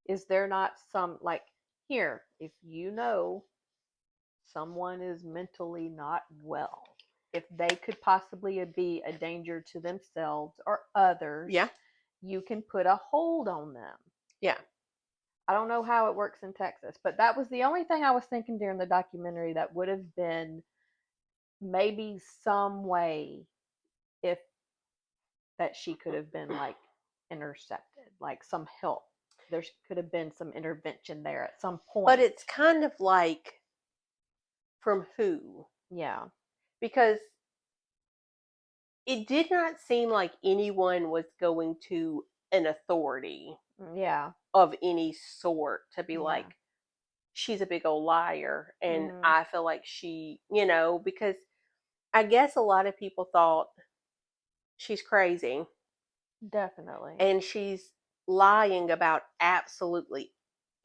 is there not some, like, here, if you know someone is mentally not well, if they could possibly be a danger to themselves or Yeah, others, you can put a hold on them. yeah. I don't know how it works in Texas, but that was the only thing I was thinking during the documentary that would have been maybe some way if that she could have been like intercepted, like some help. There could have been some intervention there at some But point. it's kind of like, from who? Yeah. Because it did not seem like anyone was going to an authority Yeah. of any sort to be Yeah. like, she's a big old liar. And Mhm. I feel like she, because I guess a lot of people thought she's crazy Definitely. and she's lying about absolutely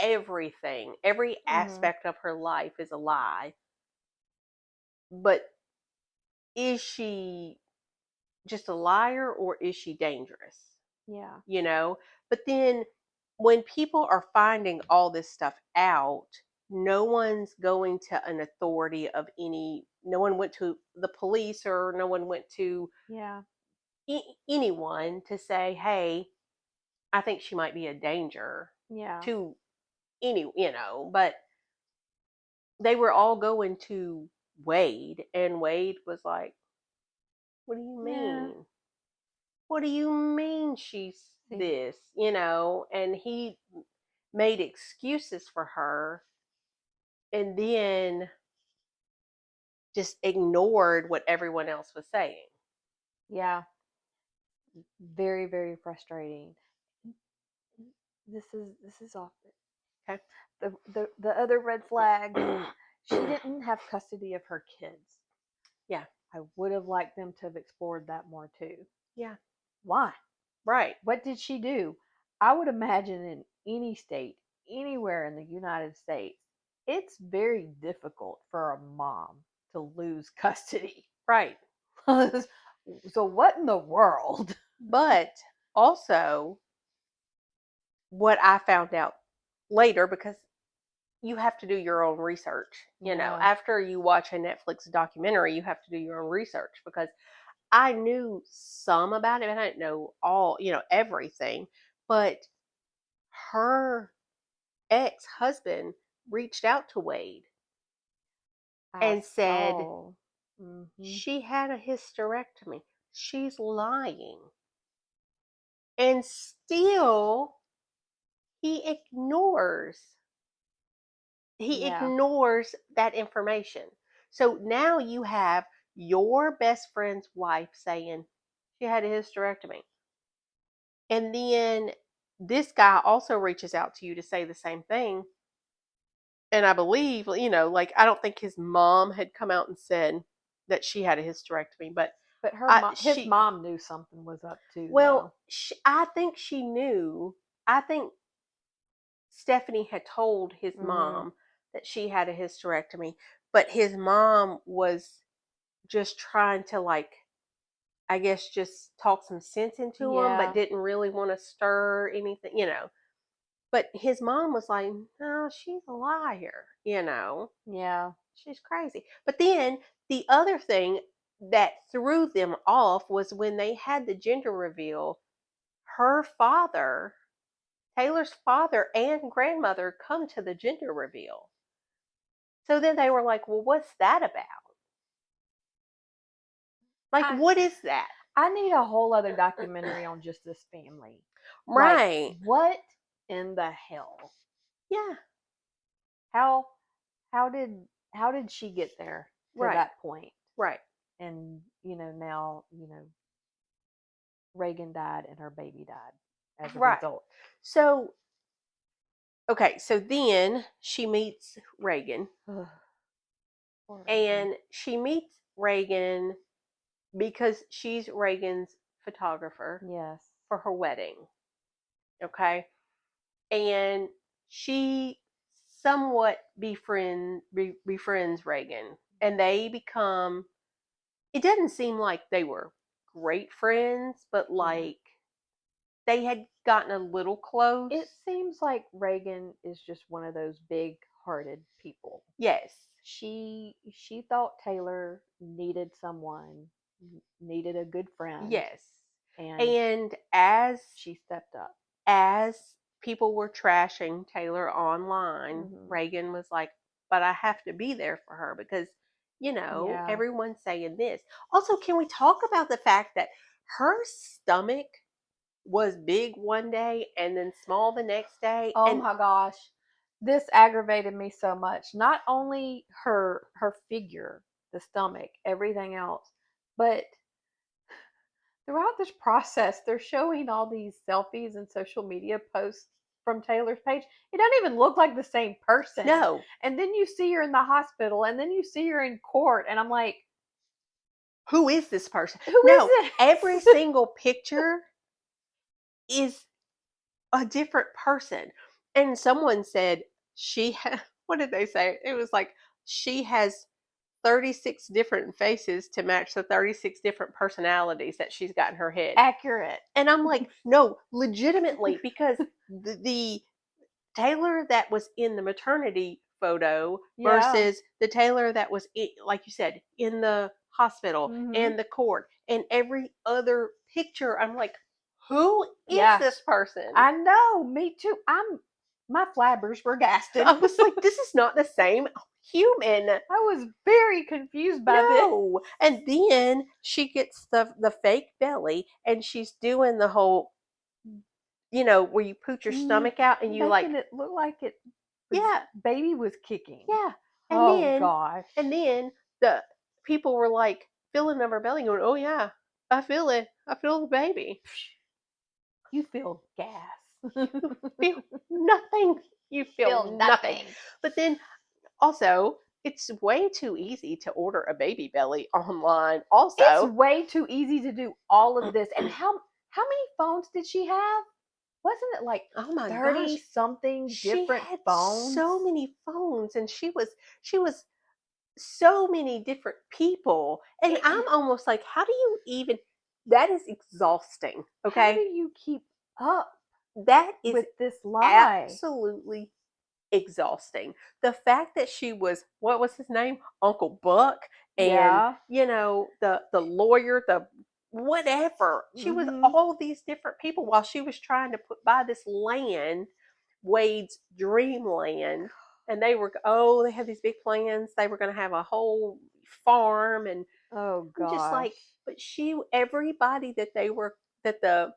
everything. Every Mhm. aspect of her life is a lie. But is she just a liar or is she dangerous? Yeah. You know? But then when people are finding all this stuff out, no one's going to an authority of any, no one went to the police or no one went to Yeah. anyone to say, hey, I think she might be a danger Yeah. to but they were all going to Wade, and Wade was like, what do you Yeah. mean? What do you mean she's See. this? And he made excuses for her and then just ignored what everyone else was saying. Yeah. Very, very frustrating. This is off Okay. the other red flag. She didn't have custody of her kids. Yeah. I would have liked them to have explored that more too. Yeah. Why? Right. What did she do? I would imagine in any state, anywhere in the United States, it's very difficult for a mom to lose custody. Right. So what in the world? But also, what I found out later, because you have to do your own research. Yeah. After you watch a Netflix documentary, you have to do your own research because I knew some about it, but I didn't know all, everything. But her ex husband reached out to Wade I and said saw. Hmm. she had a hysterectomy. She's lying. And still he ignores he Yeah. ignores that information. So now you have your best friend's wife saying she had a hysterectomy. And then this guy also reaches out to you to say the same thing. And I believe, like, I don't think his mom had come out and said that she had a hysterectomy, but But his she, mom knew something was up too, well, though. I think she knew. I think Stephanie had told his Hmm. mom that she had a hysterectomy, but his mom was just trying to, like, I guess just talk some sense into him, but Yeah. didn't really want to stir anything. But his mom was like, no, she's a liar. Yeah. She's crazy. But then the other thing that threw them off was when they had the gender reveal, her father, Taylor's father and grandmother come to the gender reveal. So then they were like, well, what's that about? Like, I what is that? I need a whole other documentary on just this family. Like, Right. what in the hell? Yeah. How how did she get there to Right. that point? Right. And now Reagan died and her baby died as a Right. result. So, okay. So then she meets Reagan, Ugh, poor Reagan. and she meets Reagan because she's Reagan's photographer Yes. for her wedding. Okay. And she somewhat befriends Reagan, and they become. It doesn't seem like they were great friends, but Yeah. like they had gotten a little close. It seems like Reagan is just one of those big-hearted people. Yes. She thought Taylor needed someone, needed a good friend, Yes. and And as she stepped up. as people were trashing Taylor online, Hmm. Reagan was like, "But I have to be there for her because, Yeah. everyone's saying this." Also, can we talk about the fact that her stomach was big one day and then small the next day? Oh And my gosh. This aggravated me so much. Not only her figure, the stomach, everything else, but throughout this process, they're showing all these selfies and social media posts from Taylor's page. It doesn't even look like the same person. No. And then you see her in the hospital, and then you see her in court, and I'm like, Who is this person? who is No, every this? single picture is a different person. And someone said what did they say? It was like she has 36 different faces to match the 36 different personalities that she's got in her head. Accurate. And I'm like, no, legitimately, because the Taylor that was in the maternity photo Yeah. versus the Taylor that was, like you said, in the hospital Mm-hmm. and the court and every other picture. I'm like, who is Yeah. this person? I know. Me too. My flabbers were gasted. I was like, this is not the same human. I was very confused by this. No. And then she gets the fake belly and she's doing the whole, where you put your stomach out and you like, Making it look like it was yeah, baby was kicking. yeah. And Oh then gosh. and then the people were like feeling of her belly going, oh yeah, I feel it. I feel the baby. You feel gas. Feel nothing. You Feel feel nothing. nothing. But then also, it's way too easy to order a baby belly online. It's Also, way too easy to do all of this. And how many phones did she have? Wasn't it like oh my 30 gosh, something she different had phones? so many phones, and she was so many different people, and I'm almost like, how do you even? That is exhausting. How do Okay, you keep up that is with this lie? absolutely exhausting. The fact that she was, what was his name? Uncle Buck, and Yeah. the lawyer, the whatever. She was Mm-hmm. all these different people while she was trying to buy this land, Wade's dreamland. And they had these big plans. They were going to have a whole farm, and Oh I'm just gosh. like, but everybody that the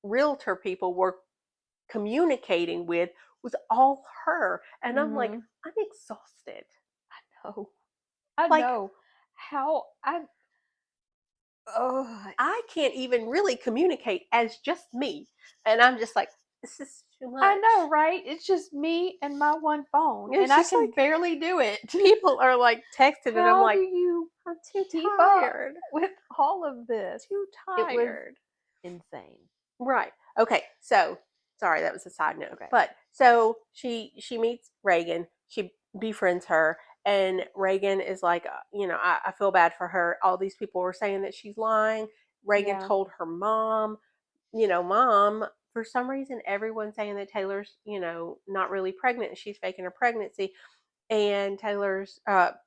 realtor people were communicating with was all her. And I'm like, Mm-hmm. I'm exhausted. Oh, I Like, know how I. Oh, I can't even really communicate as just me. And I'm just like, this is too I much. know, right? It's just me and my one phone, and It's I just can like barely do it. people are like texting, and I'm How do like, you I'm too keep up tired. with all of this? Too It was tired. insane. Right. Okay. So sorry, that was a side note. Okay. But so she meets Reagan. She befriends her, and Reagan is like, I feel bad for her. All these people were saying that she's lying. Reagan Yeah. told her mom, Mom. For some reason, everyone's saying that Taylor's, not really pregnant, and she's faking her pregnancy. And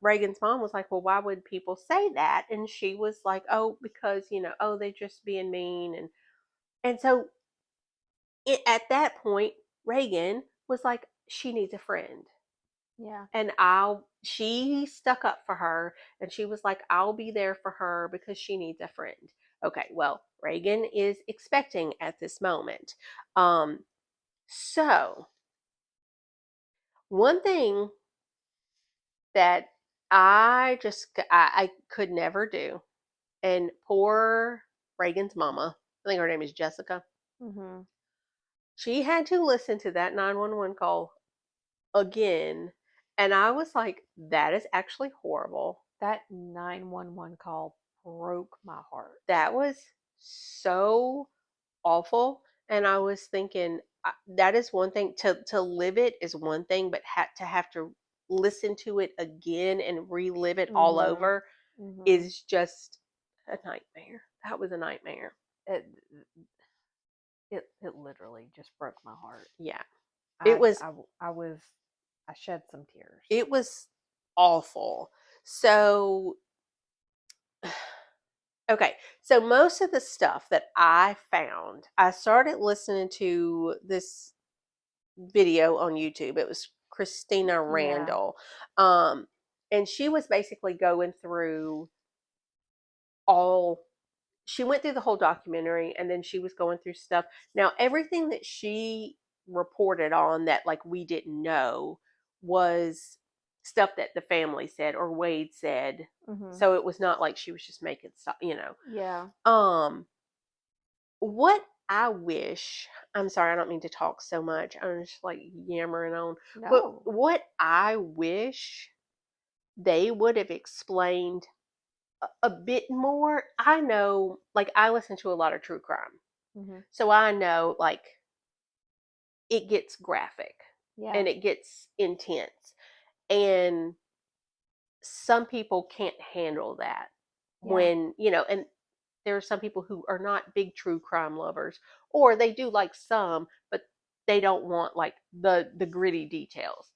Reagan's mom was like, well, why would people say that? And she was like, oh, because oh, they're just being mean, and so at that point, Reagan was like, she needs a friend. Yeah. And she stuck up for her, and she was like, I'll be there for her because she needs a friend. Okay, well, Reagan is expecting at this moment. So one thing that I could never do, and poor Reagan's mama, I think her name is Jessica, Mm-hmm. she had to listen to that 911 call again. And I was like, that is actually horrible. That 911 call broke my heart. That was so awful. And I was thinking, that is one thing, to live it is one thing, but to have to listen to it again and relive it all Mm-hmm. over Mm-hmm. is just a nightmare. That was a nightmare. It, it literally just broke my heart. Yeah. It I, was I, I was, I shed some tears. it was awful. So okay, so most of the stuff that I found, I started listening to this video on YouTube. It was Christina Yeah. Randall. Um, and she was basically going through all, she went through the whole documentary, and then she was going through stuff. Now, everything that she reported on that like we didn't know was stuff that the family said or Wade said. Mm-hmm. So it was not like she was just making stuff. Yeah. what I wish, I'm sorry, I don't mean to talk so much. I'm just like yammering on. But No. what I wish they would have explained a bit more. I know, like, I listen to a lot of true crime. Hmm. So I know, like, it gets graphic Yeah. and it gets intense. And some people can't handle that Yeah. when, and there are some people who are not big true crime lovers, or they do like some, but they don't want like the gritty details.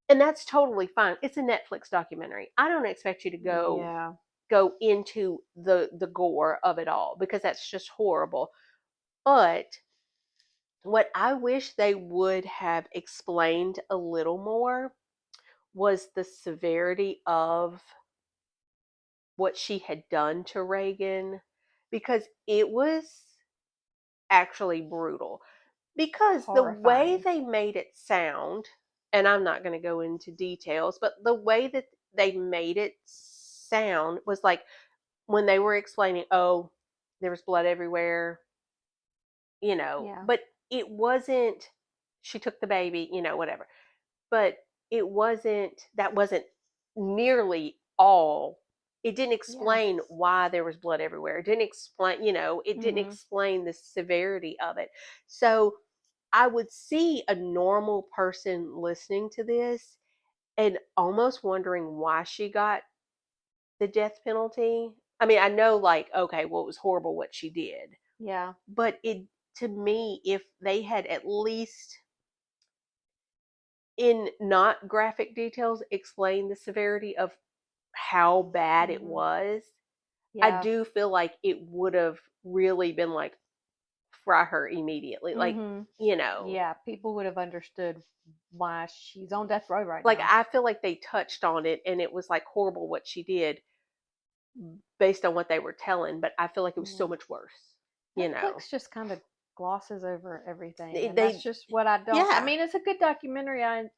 And that's totally fine. It's a Netflix documentary. I don't expect you to Yeah. go into the gore of it all because that's just horrible. But what I wish they would have explained a little more was the severity of what she had done to Reagan, because it was actually brutal. Because the way Horrifying. they made it sound, and I'm not going to go into details, but the way that they made it sound was like when they were explaining, oh, there was blood everywhere, Yeah. but it wasn't, she took the baby, whatever. But that wasn't nearly all. It didn't Yeah. explain why there was blood everywhere. It didn't explain, it didn't Hmm. explain the severity of it. So I would see a normal person listening to this and almost wondering why she got the death penalty. I mean, I know, like, okay, well, it was horrible what she did, Yeah. but to me, if they had at least in not graphic details explained the severity of how bad it Hmm. was, I Yeah. do feel like it would have really been like fry her immediately. Hmm. Yeah. People would have understood why she's on death row right like now. I feel like they touched on it and it was like horrible what she did based on what they were telling, but I feel like it was so Yeah. much worse. You know, Netflix just kind of glosses over everything, and that's they just what I don't. I yeah, mean, it's a good documentary. I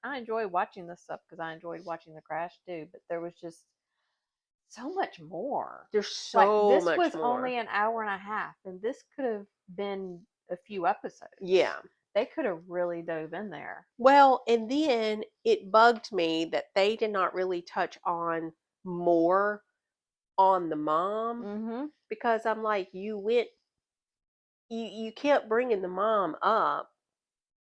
enjoy watching this stuff because I enjoyed watching the crash too. But there was just so much more. there's Like so this much was more. only an hour and a half, and this could have been a few episodes. Yeah. They could have really dove in there. Well, and then it bugged me that they did not really touch on more on the mom, Mm-hmm. because I'm like, you kept bringing the mom up,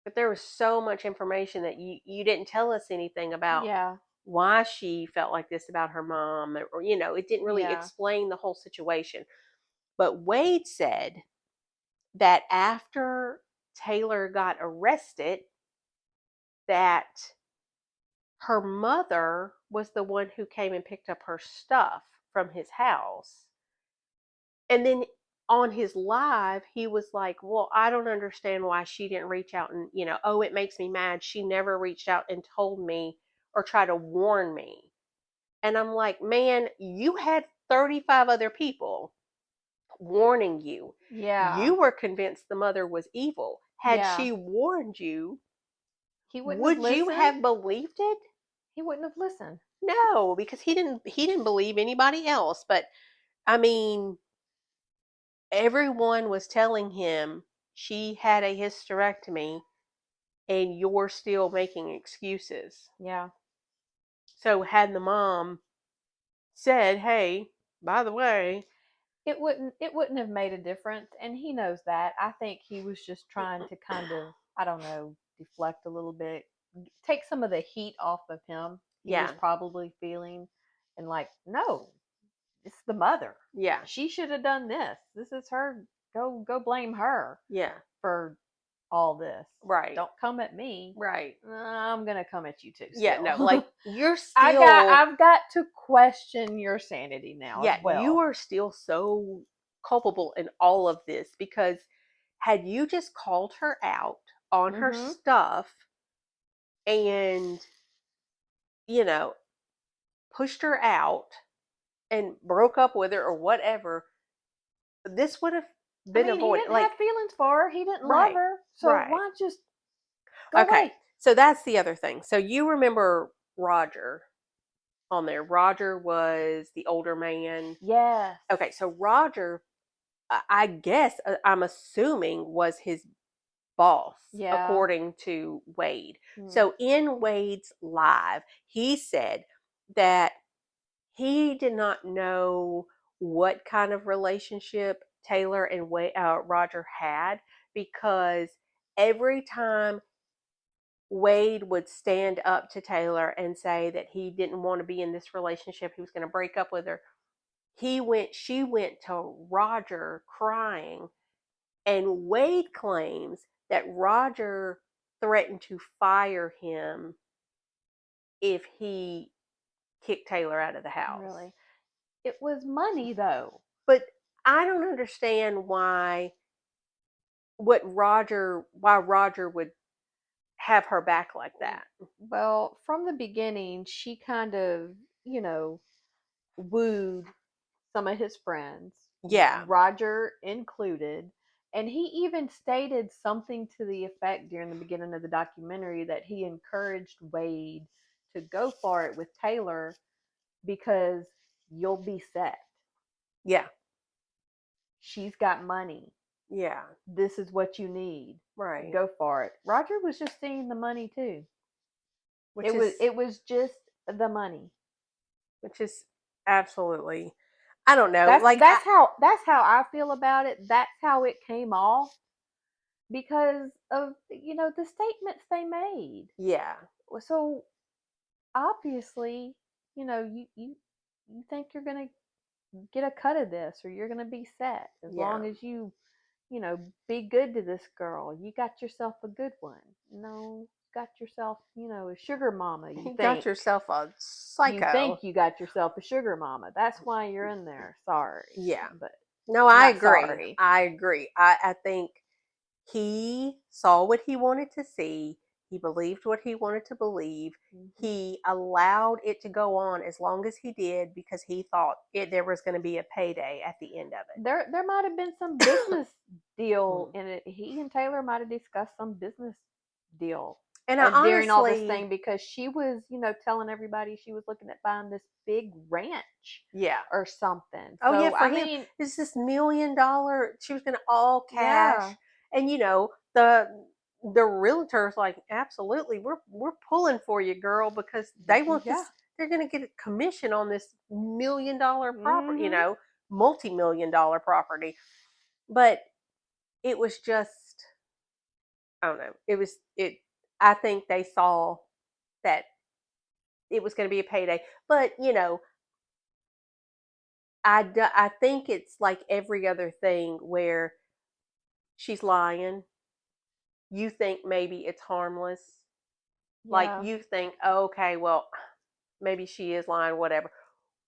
but there was so much information that you didn't tell us anything about Yeah. why she felt like this about her mom, or it didn't really Yeah. explain the whole situation. But Wade said that after Taylor got arrested, that her mother was the one who came and picked up her stuff from his house. And then on his live, he was like, well, I don't understand why she didn't reach out and, oh, it makes me mad. She never reached out and told me or tried to warn me. And I'm like, man, you had 35 other people warning you. Yeah. You were convinced the mother was evil. Had Yeah. she warned you, He wouldn't have would you listened. have believed it? He wouldn't have listened. No, because he didn't believe anybody else. But I mean, everyone was telling him she had a hysterectomy and you're still making excuses. Yeah. So had the mom said, "Hey, by the way, It wouldn't have made a difference, and he knows that. I think he was just trying to kind of, I don't know, deflect a little bit, take some of the heat off of him. He was yeah, probably feeling, and like, no, it's the mother. yeah, She should have done this. This is her. Go blame her yeah, for all this. right, Don't come at me. right, I'm gonna come at you too yeah, still. no, like you're still, I've got to question your sanity now as yeah, you well. are still so culpable in all of this, because had you just called her out on her Mhm. stuff and, you know, pushed her out and broke up with her or whatever, this would have I been mean, he avoided. didn't have Like, feelings for her. He didn't love right, her. So right. why just go Okay. away? So that's the other thing. So you remember Roger on there. Roger was the older man. Yes. Okay. So Roger I guess, I'm assuming, was his boss, Yeah. according to Wade. Mm. So in Wade's live, he said that he did not know what kind of relationship Taylor and Roger had, because every time Wade would stand up to Taylor and say that he didn't want to be in this relationship, he was going to break up with her. She went to Roger crying, and Wade claims that Roger threatened to fire him if he kicked Taylor out of the house. Really. It was money though. But I don't understand why Roger would have her back like that. Well, from the beginning, she kind of, you know, wooed some of his friends, Yeah. Roger included. And he even stated something to the effect during the beginning of the documentary that he encouraged Wade to go for it with Taylor because you'll be set. Yeah. She's got money. Yeah. This is what you need. Right. Go for it. Roger was just seeing the money too. Which It is was it was just the money. which is absolutely, I don't know. That's Like that's how that's how I feel about it. That's how it came off because of the statements they made. yeah. So obviously, you think you're gonna get a cut of this or you're gonna be set as Yeah. long as you be good to this girl. You got yourself a good one. No, got yourself a sugar mama. You You got think yourself a you psycho. think you got yourself a sugar mama. That's why you're in there. Sorry, Yeah. but No, I not agree. sorry. I agree. I think he saw what he wanted to see. He believed what he wanted to believe. Hmm. He allowed it to go on as long as he did because he thought there was going to be a payday at the end of There might have been some business deal it. in it. He and Taylor might have discussed some business deal And I during all this honestly, thing because she was, telling everybody she was looking at buying this big ranch yeah. or something. Oh yeah, So for I him, mean, it's this $1 million. She was going to all yeah, cash, and the realtor's like, absolutely, we're pulling for you, girl, because they want yeah, this. They're going to get a commission on this $1 million property, hmm, multi-million-dollar property. But it was just, I don't know. It was it. I think they saw that it was going to be a payday, but I think it's like every other thing where she's lying. You think maybe it's harmless. Like yeah, you think, oh, okay, well, maybe she is lying, whatever.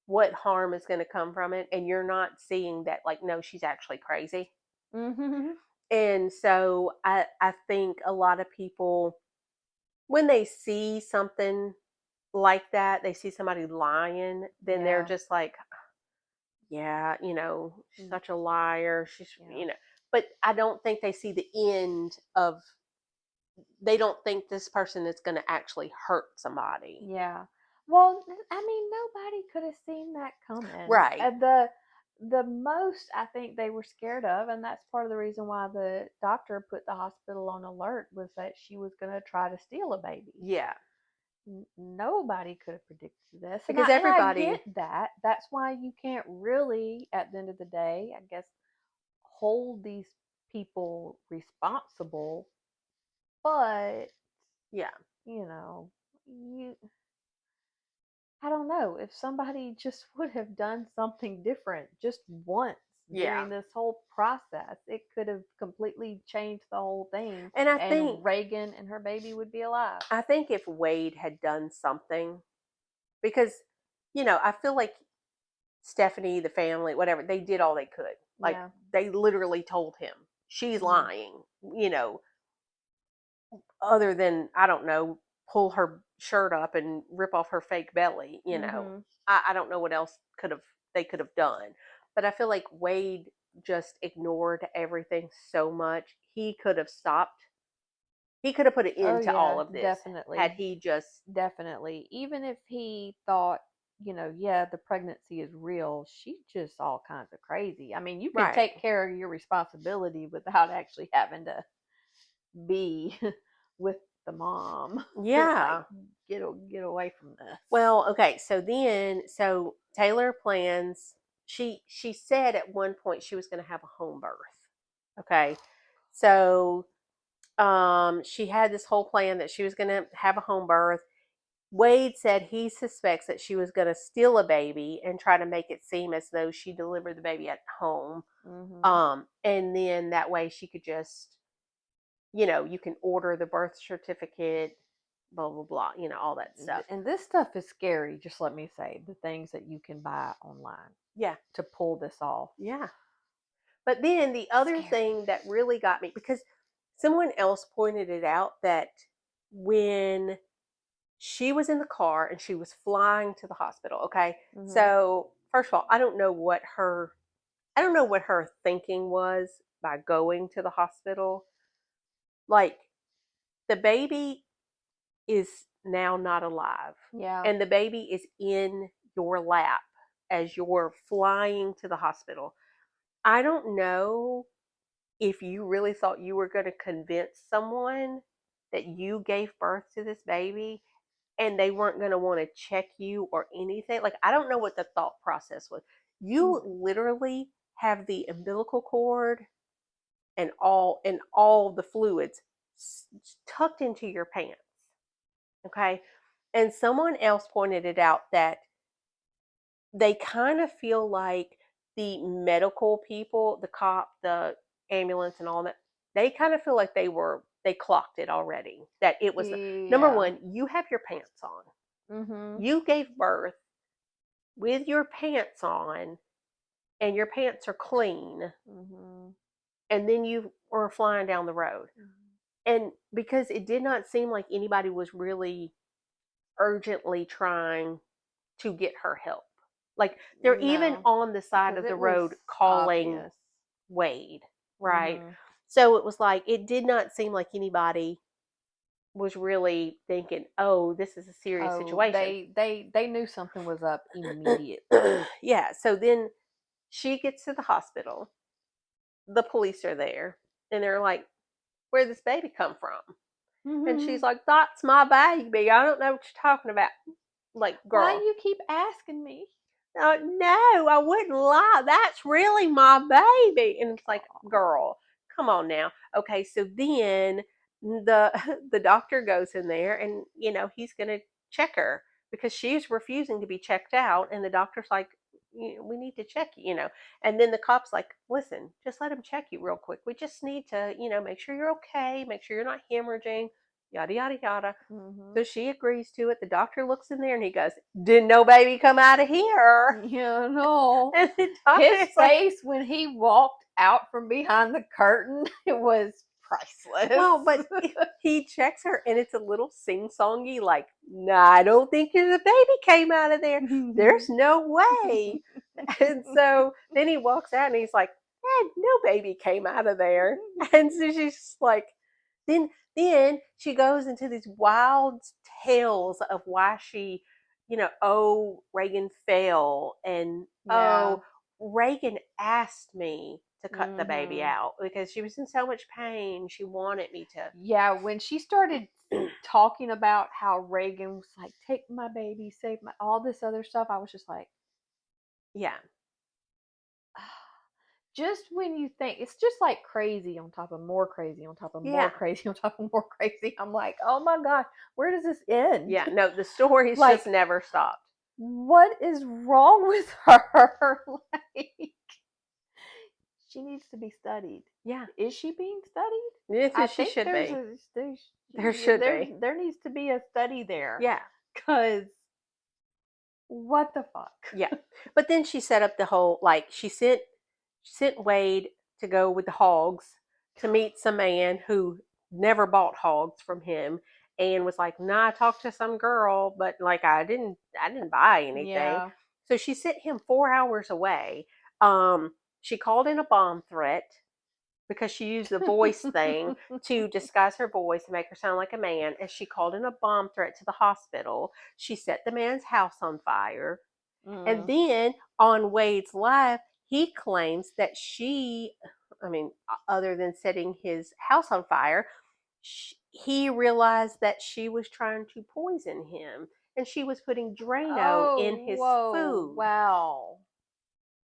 What harm is going to come from it? And you're not seeing that, like, no, she's actually crazy. hmm, And so I think a lot of people, when they see something like that, they see somebody lying, then they're yeah, just like, yeah, she's mm, such a liar. yeah, but I don't think they see the end of, they don't think this person is going to actually hurt somebody. yeah. Well, I mean, nobody could have seen that coming. Right. The most I think they were scared of, and that's part of the reason why the doctor put the hospital on alert, was that she was going to try to steal a baby. Yeah. Nobody could have predicted this, and Because I everybody, get that. That's why you can't really, at the end of the day, I guess, hold these people responsible. But yeah. you know, you I don't know if somebody just would have done something different just once Yeah. during this whole process. It could have completely changed the whole thing, And and Reagan and her baby would be alive. I think if Wade had done something, because I feel like Stephanie, the family, whatever, they did all they could. Like Yeah. they literally told him she's Hmm. lying. Other than, I don't know, pull her shirt up and rip off her fake belly. Hmm. I don't know what else they could have done, but I feel like Wade just ignored everything so much. He could have stopped. He could have put an Oh end to all yeah, of this had definitely, he just, definitely. Even if he thought yeah, the pregnancy is real. She's just all kinds of crazy. I mean, you can Right. take care of your responsibility without actually having to be with the mom. Like, Yeah. get away from this. Well, okay. So Taylor plans. She said at one point she was going to have a home birth. Okay. So she had this whole plan that she was going to have a home birth. Wade said he suspects that she was going to steal a baby and try to make it seem as though she delivered the baby at home. Mm-hmm. And then that way she could just, you can order the birth certificate, blah, blah, blah, all that stuff. And this stuff is scary, just let me say, the things that you can buy online Yeah. to pull this off. Yeah. But then the other Scary. thing that really got me, because someone else pointed it out, that when she was in the car and she was flying to the hospital, okay? Mm-hmm. So, first of all, I don't know what her thinking was by going to the hospital. Like, the baby is now not alive. Yeah. And the baby is in your lap as you're flying to the hospital. I don't know if you really thought you were going to convince someone that you gave birth to this baby and they weren't going to want to check you or anything. Like, I don't know what the thought process was. You literally have the umbilical cord and all the fluids tucked into your pants. Okay? And someone else pointed it out that they kind of feel like the medical people, the cop, the ambulance, and all that, they kind of feel like they clocked it already. That it was number Yeah. one, you have your pants on. Mm-hmm. You gave birth with your pants on, and your pants are clean, Mm-hmm. and then you were flying down the road. And because it did not seem like anybody was really urgently trying to get her help. Like, they're even No, on the side because of the it was road calling obvious. Wade, right? Mm-hmm. So it was like, it did not seem like anybody was really thinking, oh, this is a serious Oh, situation. they knew something was up immediately. Yeah. So then she gets to the hospital. The police are there, and they're like, where'd this baby come from? And Mm-hmm. she's like, that's my baby. I don't know what you're talking about. Like, Why girl, you keep asking me? no, I wouldn't lie. That's really my baby. And it's like, Aw. girl, come on now. Okay, so then the the doctor goes in there, and he's gonna check her because she's refusing to be checked out, and the doctor's like, we need to check you. And then the cop's like, listen, just let him check you real quick. We just need to, make sure you're okay, make sure you're not hemorrhaging, yada yada yada. Mm-hmm. So she agrees to it. The doctor looks in there and he goes, didn't no baby come out of here? Yeah, no. And the His doctor's like, face when he walked out from behind the curtain, it was priceless. well, but he checks her and it's a little sing songy, like, nah, I don't think the baby came out of there. There's no way. And so then he walks out and he's like, no baby came out of there. And so she's just like, then then she goes into these wild tales of why she, oh, Reagan fell, and Yeah. oh, Reagan asked me to cut the baby Mm-hmm. out because she was in so much pain. She wanted me Yeah, when she started to. talking about how Reagan was like, take my baby, save my, all this other stuff, I was just like, Yeah, just when you think it's just like crazy on top of more crazy on top of more yeah, crazy on top of more crazy, I'm like, oh my gosh, where does this end? yeah. No, the stories Like, just never stopped. what is wrong with her? Like, she needs to be studied. Yeah, Is she being studied? I yes, she think should be. There should be. there needs to be a study there, Yeah, because what the yeah. fuck? But then she set up the whole, like, she sent Wade to go with the hogs to meet some man who never bought hogs from him, and was like, nah, I talked to some girl, but like, I didn't buy anything. Yeah. So she sent him 4 hours away. She called in a bomb threat because she used the voice thing to disguise her voice and make her sound like a man. And she called in a bomb threat to the hospital. She set the man's house on fire. And Mm. then on Wade's life, he claims that other than setting his house on fire, he realized that she was trying to poison him and she was putting Drano in Oh, his whoa. food. Wow.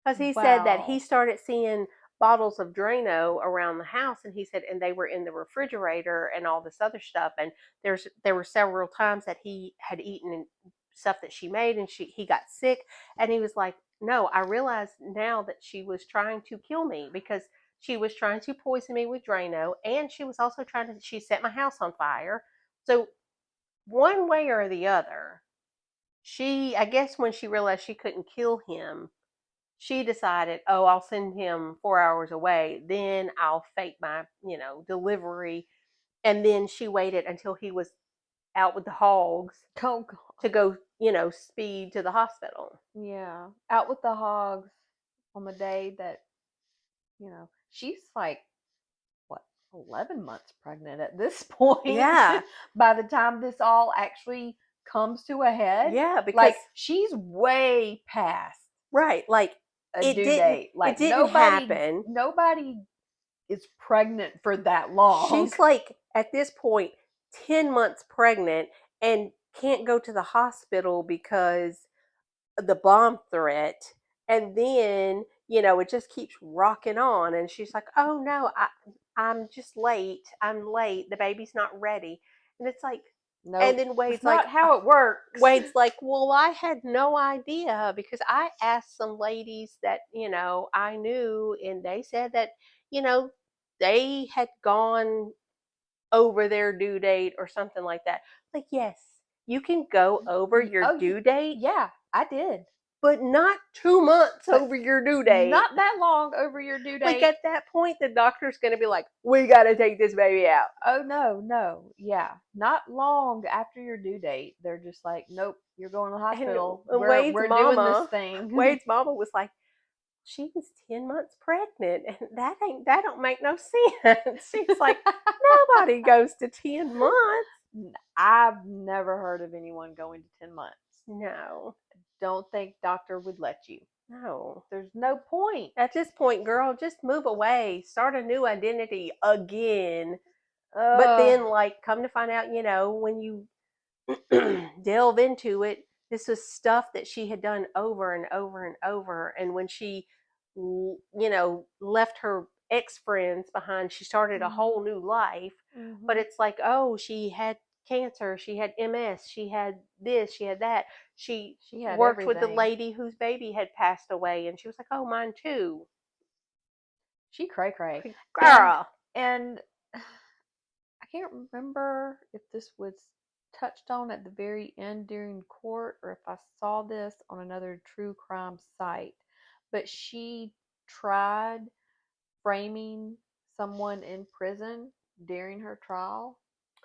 Because he said that he Wow. started seeing bottles of Drano around the house, and he said, and they were in the refrigerator and all this other stuff. And there were several times that he had eaten stuff that she made, and he got sick, and he was like, "No, I realize now that she was trying to kill me because she was trying to poison me with Drano, and she was also she set my house on fire." So one way or the other, I guess when she realized she couldn't kill him, she decided, oh, I'll send him 4 hours away. Then I'll fake my, delivery. And then she waited until he was out with the hogs Oh, God. to go, speed to the hospital. Yeah. Out with the hogs on the day that, she's like, what, 11 months pregnant at this point. Yeah. By the time this all actually comes to a head, Yeah, because like, she's way past right, like a it due didn't date. it Like, didn't happen. nobody is pregnant for that long. She's like at this point 10 months pregnant and can't go to the hospital because the bomb threat. And then it just keeps rocking on, and she's like, oh no, I'm just late, the baby's not ready. And it's like, and Nope. then That's not how it works. Wade's like, well, I had no idea because I asked some ladies that I knew, and they said that they had gone over their due date or something like that. Like, yes, you can go over your Oh, due date, yeah, I did. but not 2 months But over your due date. not that long over your due Like, date. at that point, the doctor's going to be like, we got to take this baby out. Oh, no. Yeah. Not long after your due date. They're just like, nope, you're going to the hospital. And We're doing this thing. Wade's mama was like, she was 10 months pregnant, and that don't make no sense. She's like, nobody goes to 10 months. I've never heard of anyone going to 10 months. No. Don't think doctor would let you. No. There's no point. At this point, girl, just move away. Start a new identity again. But Uh, then, like, come to find out, when you delve into it, this was stuff that she had done over and over and over. And when she, left her ex friends behind, she started a whole new life. mm-hmm. But it's like, oh, she had cancer, she had MS, she had this, she had that. She had worked with the everything. lady whose baby had passed away, and she was like, oh, mine too. She cray. Girl. And I can't remember if this was touched on at the very end during court or if I saw this on another true crime site, but she tried framing someone in prison during her trial,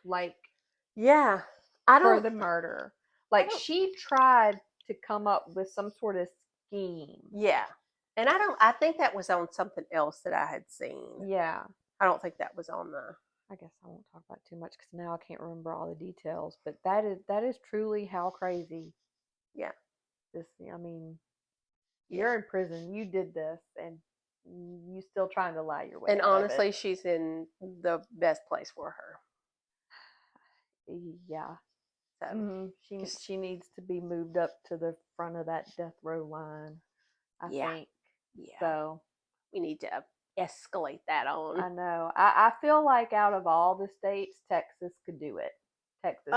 like, Yeah. I for don't the murder. Like, she tried to come up with some sort of scheme. Yeah. And I think that was on something else that I had seen. Yeah. I don't think that was on the I guess I won't talk about it too much because now I can't remember all the details. But that is truly how crazy. Yeah. This, I mean, you're in prison. You did this, and you still trying to lie your way And out honestly, of she's in the best place for her. it. Yeah. So She needs to be moved up to the front of that death row line, I think. Yeah. So We need to escalate that on. I know. I feel like out of all the states, Texas could do it. Texas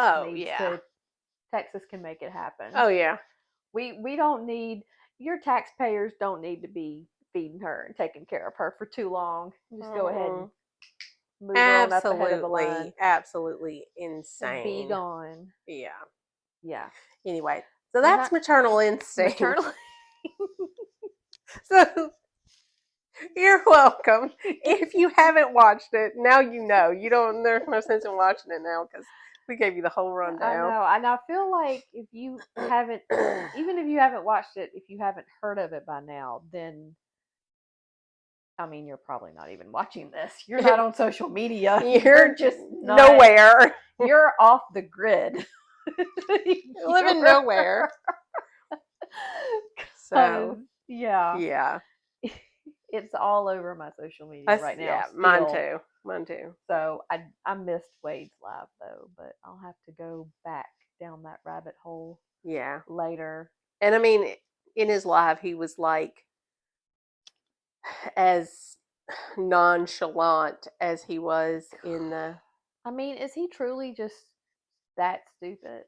can make it happen. Oh yeah. We don't need, your taxpayers don't need to be feeding her and taking care of her for too long. Just go ahead and move her on up ahead of the line. Absolutely insane. Be gone. Yeah. Anyway, so that's Maternal Instinct. So you're welcome. If you haven't watched it, now you know. There's no sense in watching it now because we gave you the whole rundown. I know, and I feel like if you haven't, even if you haven't watched it, if you haven't heard of it by now, then, I mean, you're probably not even watching this. You're not on social media. You're just nowhere. You're off the grid. Living nowhere. So, yeah, yeah. it's all over my social media right now Yeah, mine still. too. Mine too. So I missed Wade's live though, but I'll have to go back down that rabbit hole Yeah. later. And I mean, in his live, he was like as nonchalant as he was in the. I mean, is he truly just that stupid?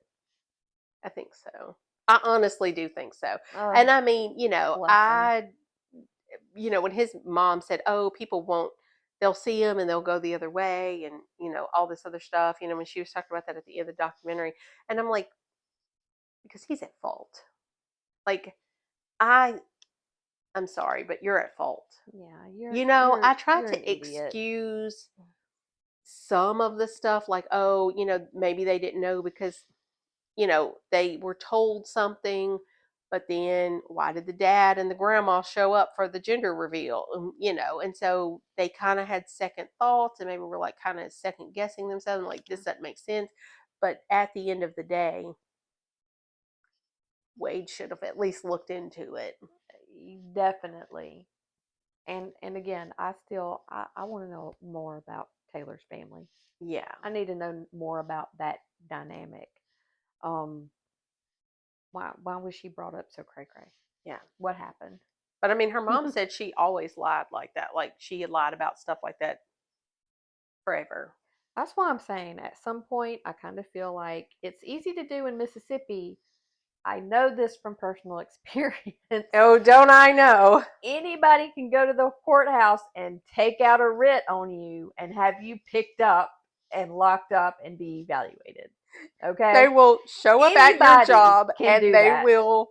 I think so. I honestly do think so. And Oh, I mean, bless him. when his mom said, "Oh, people won't, they'll see him and they'll go the other way," and all this other stuff. When she was talking about that at the end of the documentary, and I'm like, because he's at fault. Like, I, I'm sorry, but you're at fault. Yeah, I try you're an to idiot. excuse some of the stuff, like, oh, maybe they didn't know because they were told something, but then why did the dad and the grandma show up for the gender reveal? And so they kind of had second thoughts and maybe were like kind of second guessing themselves, like this doesn't make sense. But at the end of the day, Wade should have at least looked into it. Definitely. And again, I want to know more about Taylor's family. Yeah, I need to know more about that dynamic. Um, why was she brought up so cray cray? yeah. What happened? But I mean, her mom said she always lied like that. Like she had lied about stuff like that forever. That's why I'm saying at some point I kind of feel like it's easy to do in Mississippi. I know this from personal experience. Oh, don't I know? Anybody can go to the courthouse and take out a writ on you and have you picked up and locked up and be evaluated. They Okay? will show up at your Anybody job can and do they that. will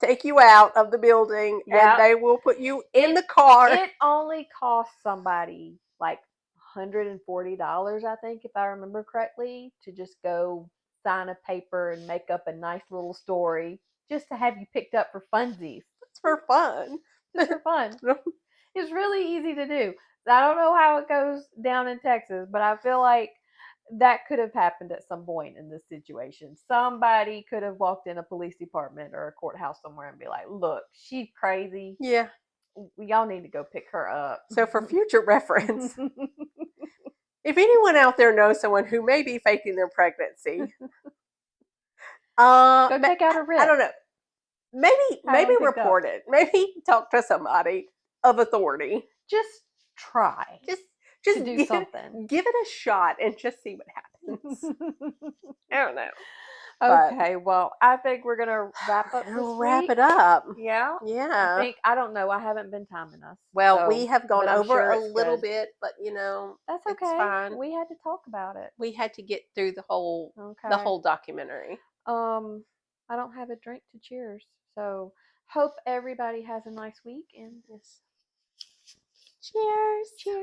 take you out of the building and Yep. they will put you in It the car. it only costs somebody like $140, I think, if I remember correctly, to just go sign a paper and make up a nice little story just to have you picked up for funsies. It's for fun. Just for fun. It's really easy to do. I don't know how it goes down in Texas, but I feel like that could have happened at some point in this situation. Somebody could have walked in a police department or a courthouse somewhere and be like, look, she's crazy. Yeah. Y'all need to go pick her up. So for future reference, if anyone out there knows someone who may be faking their pregnancy, Go take out a I writ. don't know. Have Maybe them picked up. report it. Maybe talk to somebody of authority. Just try Just to just do give something. give it a shot and just see what happens. I don't know. But Okay, well, I think we're gonna wrap up this we'll wrap week. it up. Yeah, Yeah. I don't know. I haven't been timing us, Well, we so have gone but I'm over sure a it's little good. bit, but That's it's okay. fine. We had to talk about it. We had to get through the Okay. whole documentary. Um, I don't have a drink to cheers, so hope everybody has a nice week and Yes. Cheers. cheers.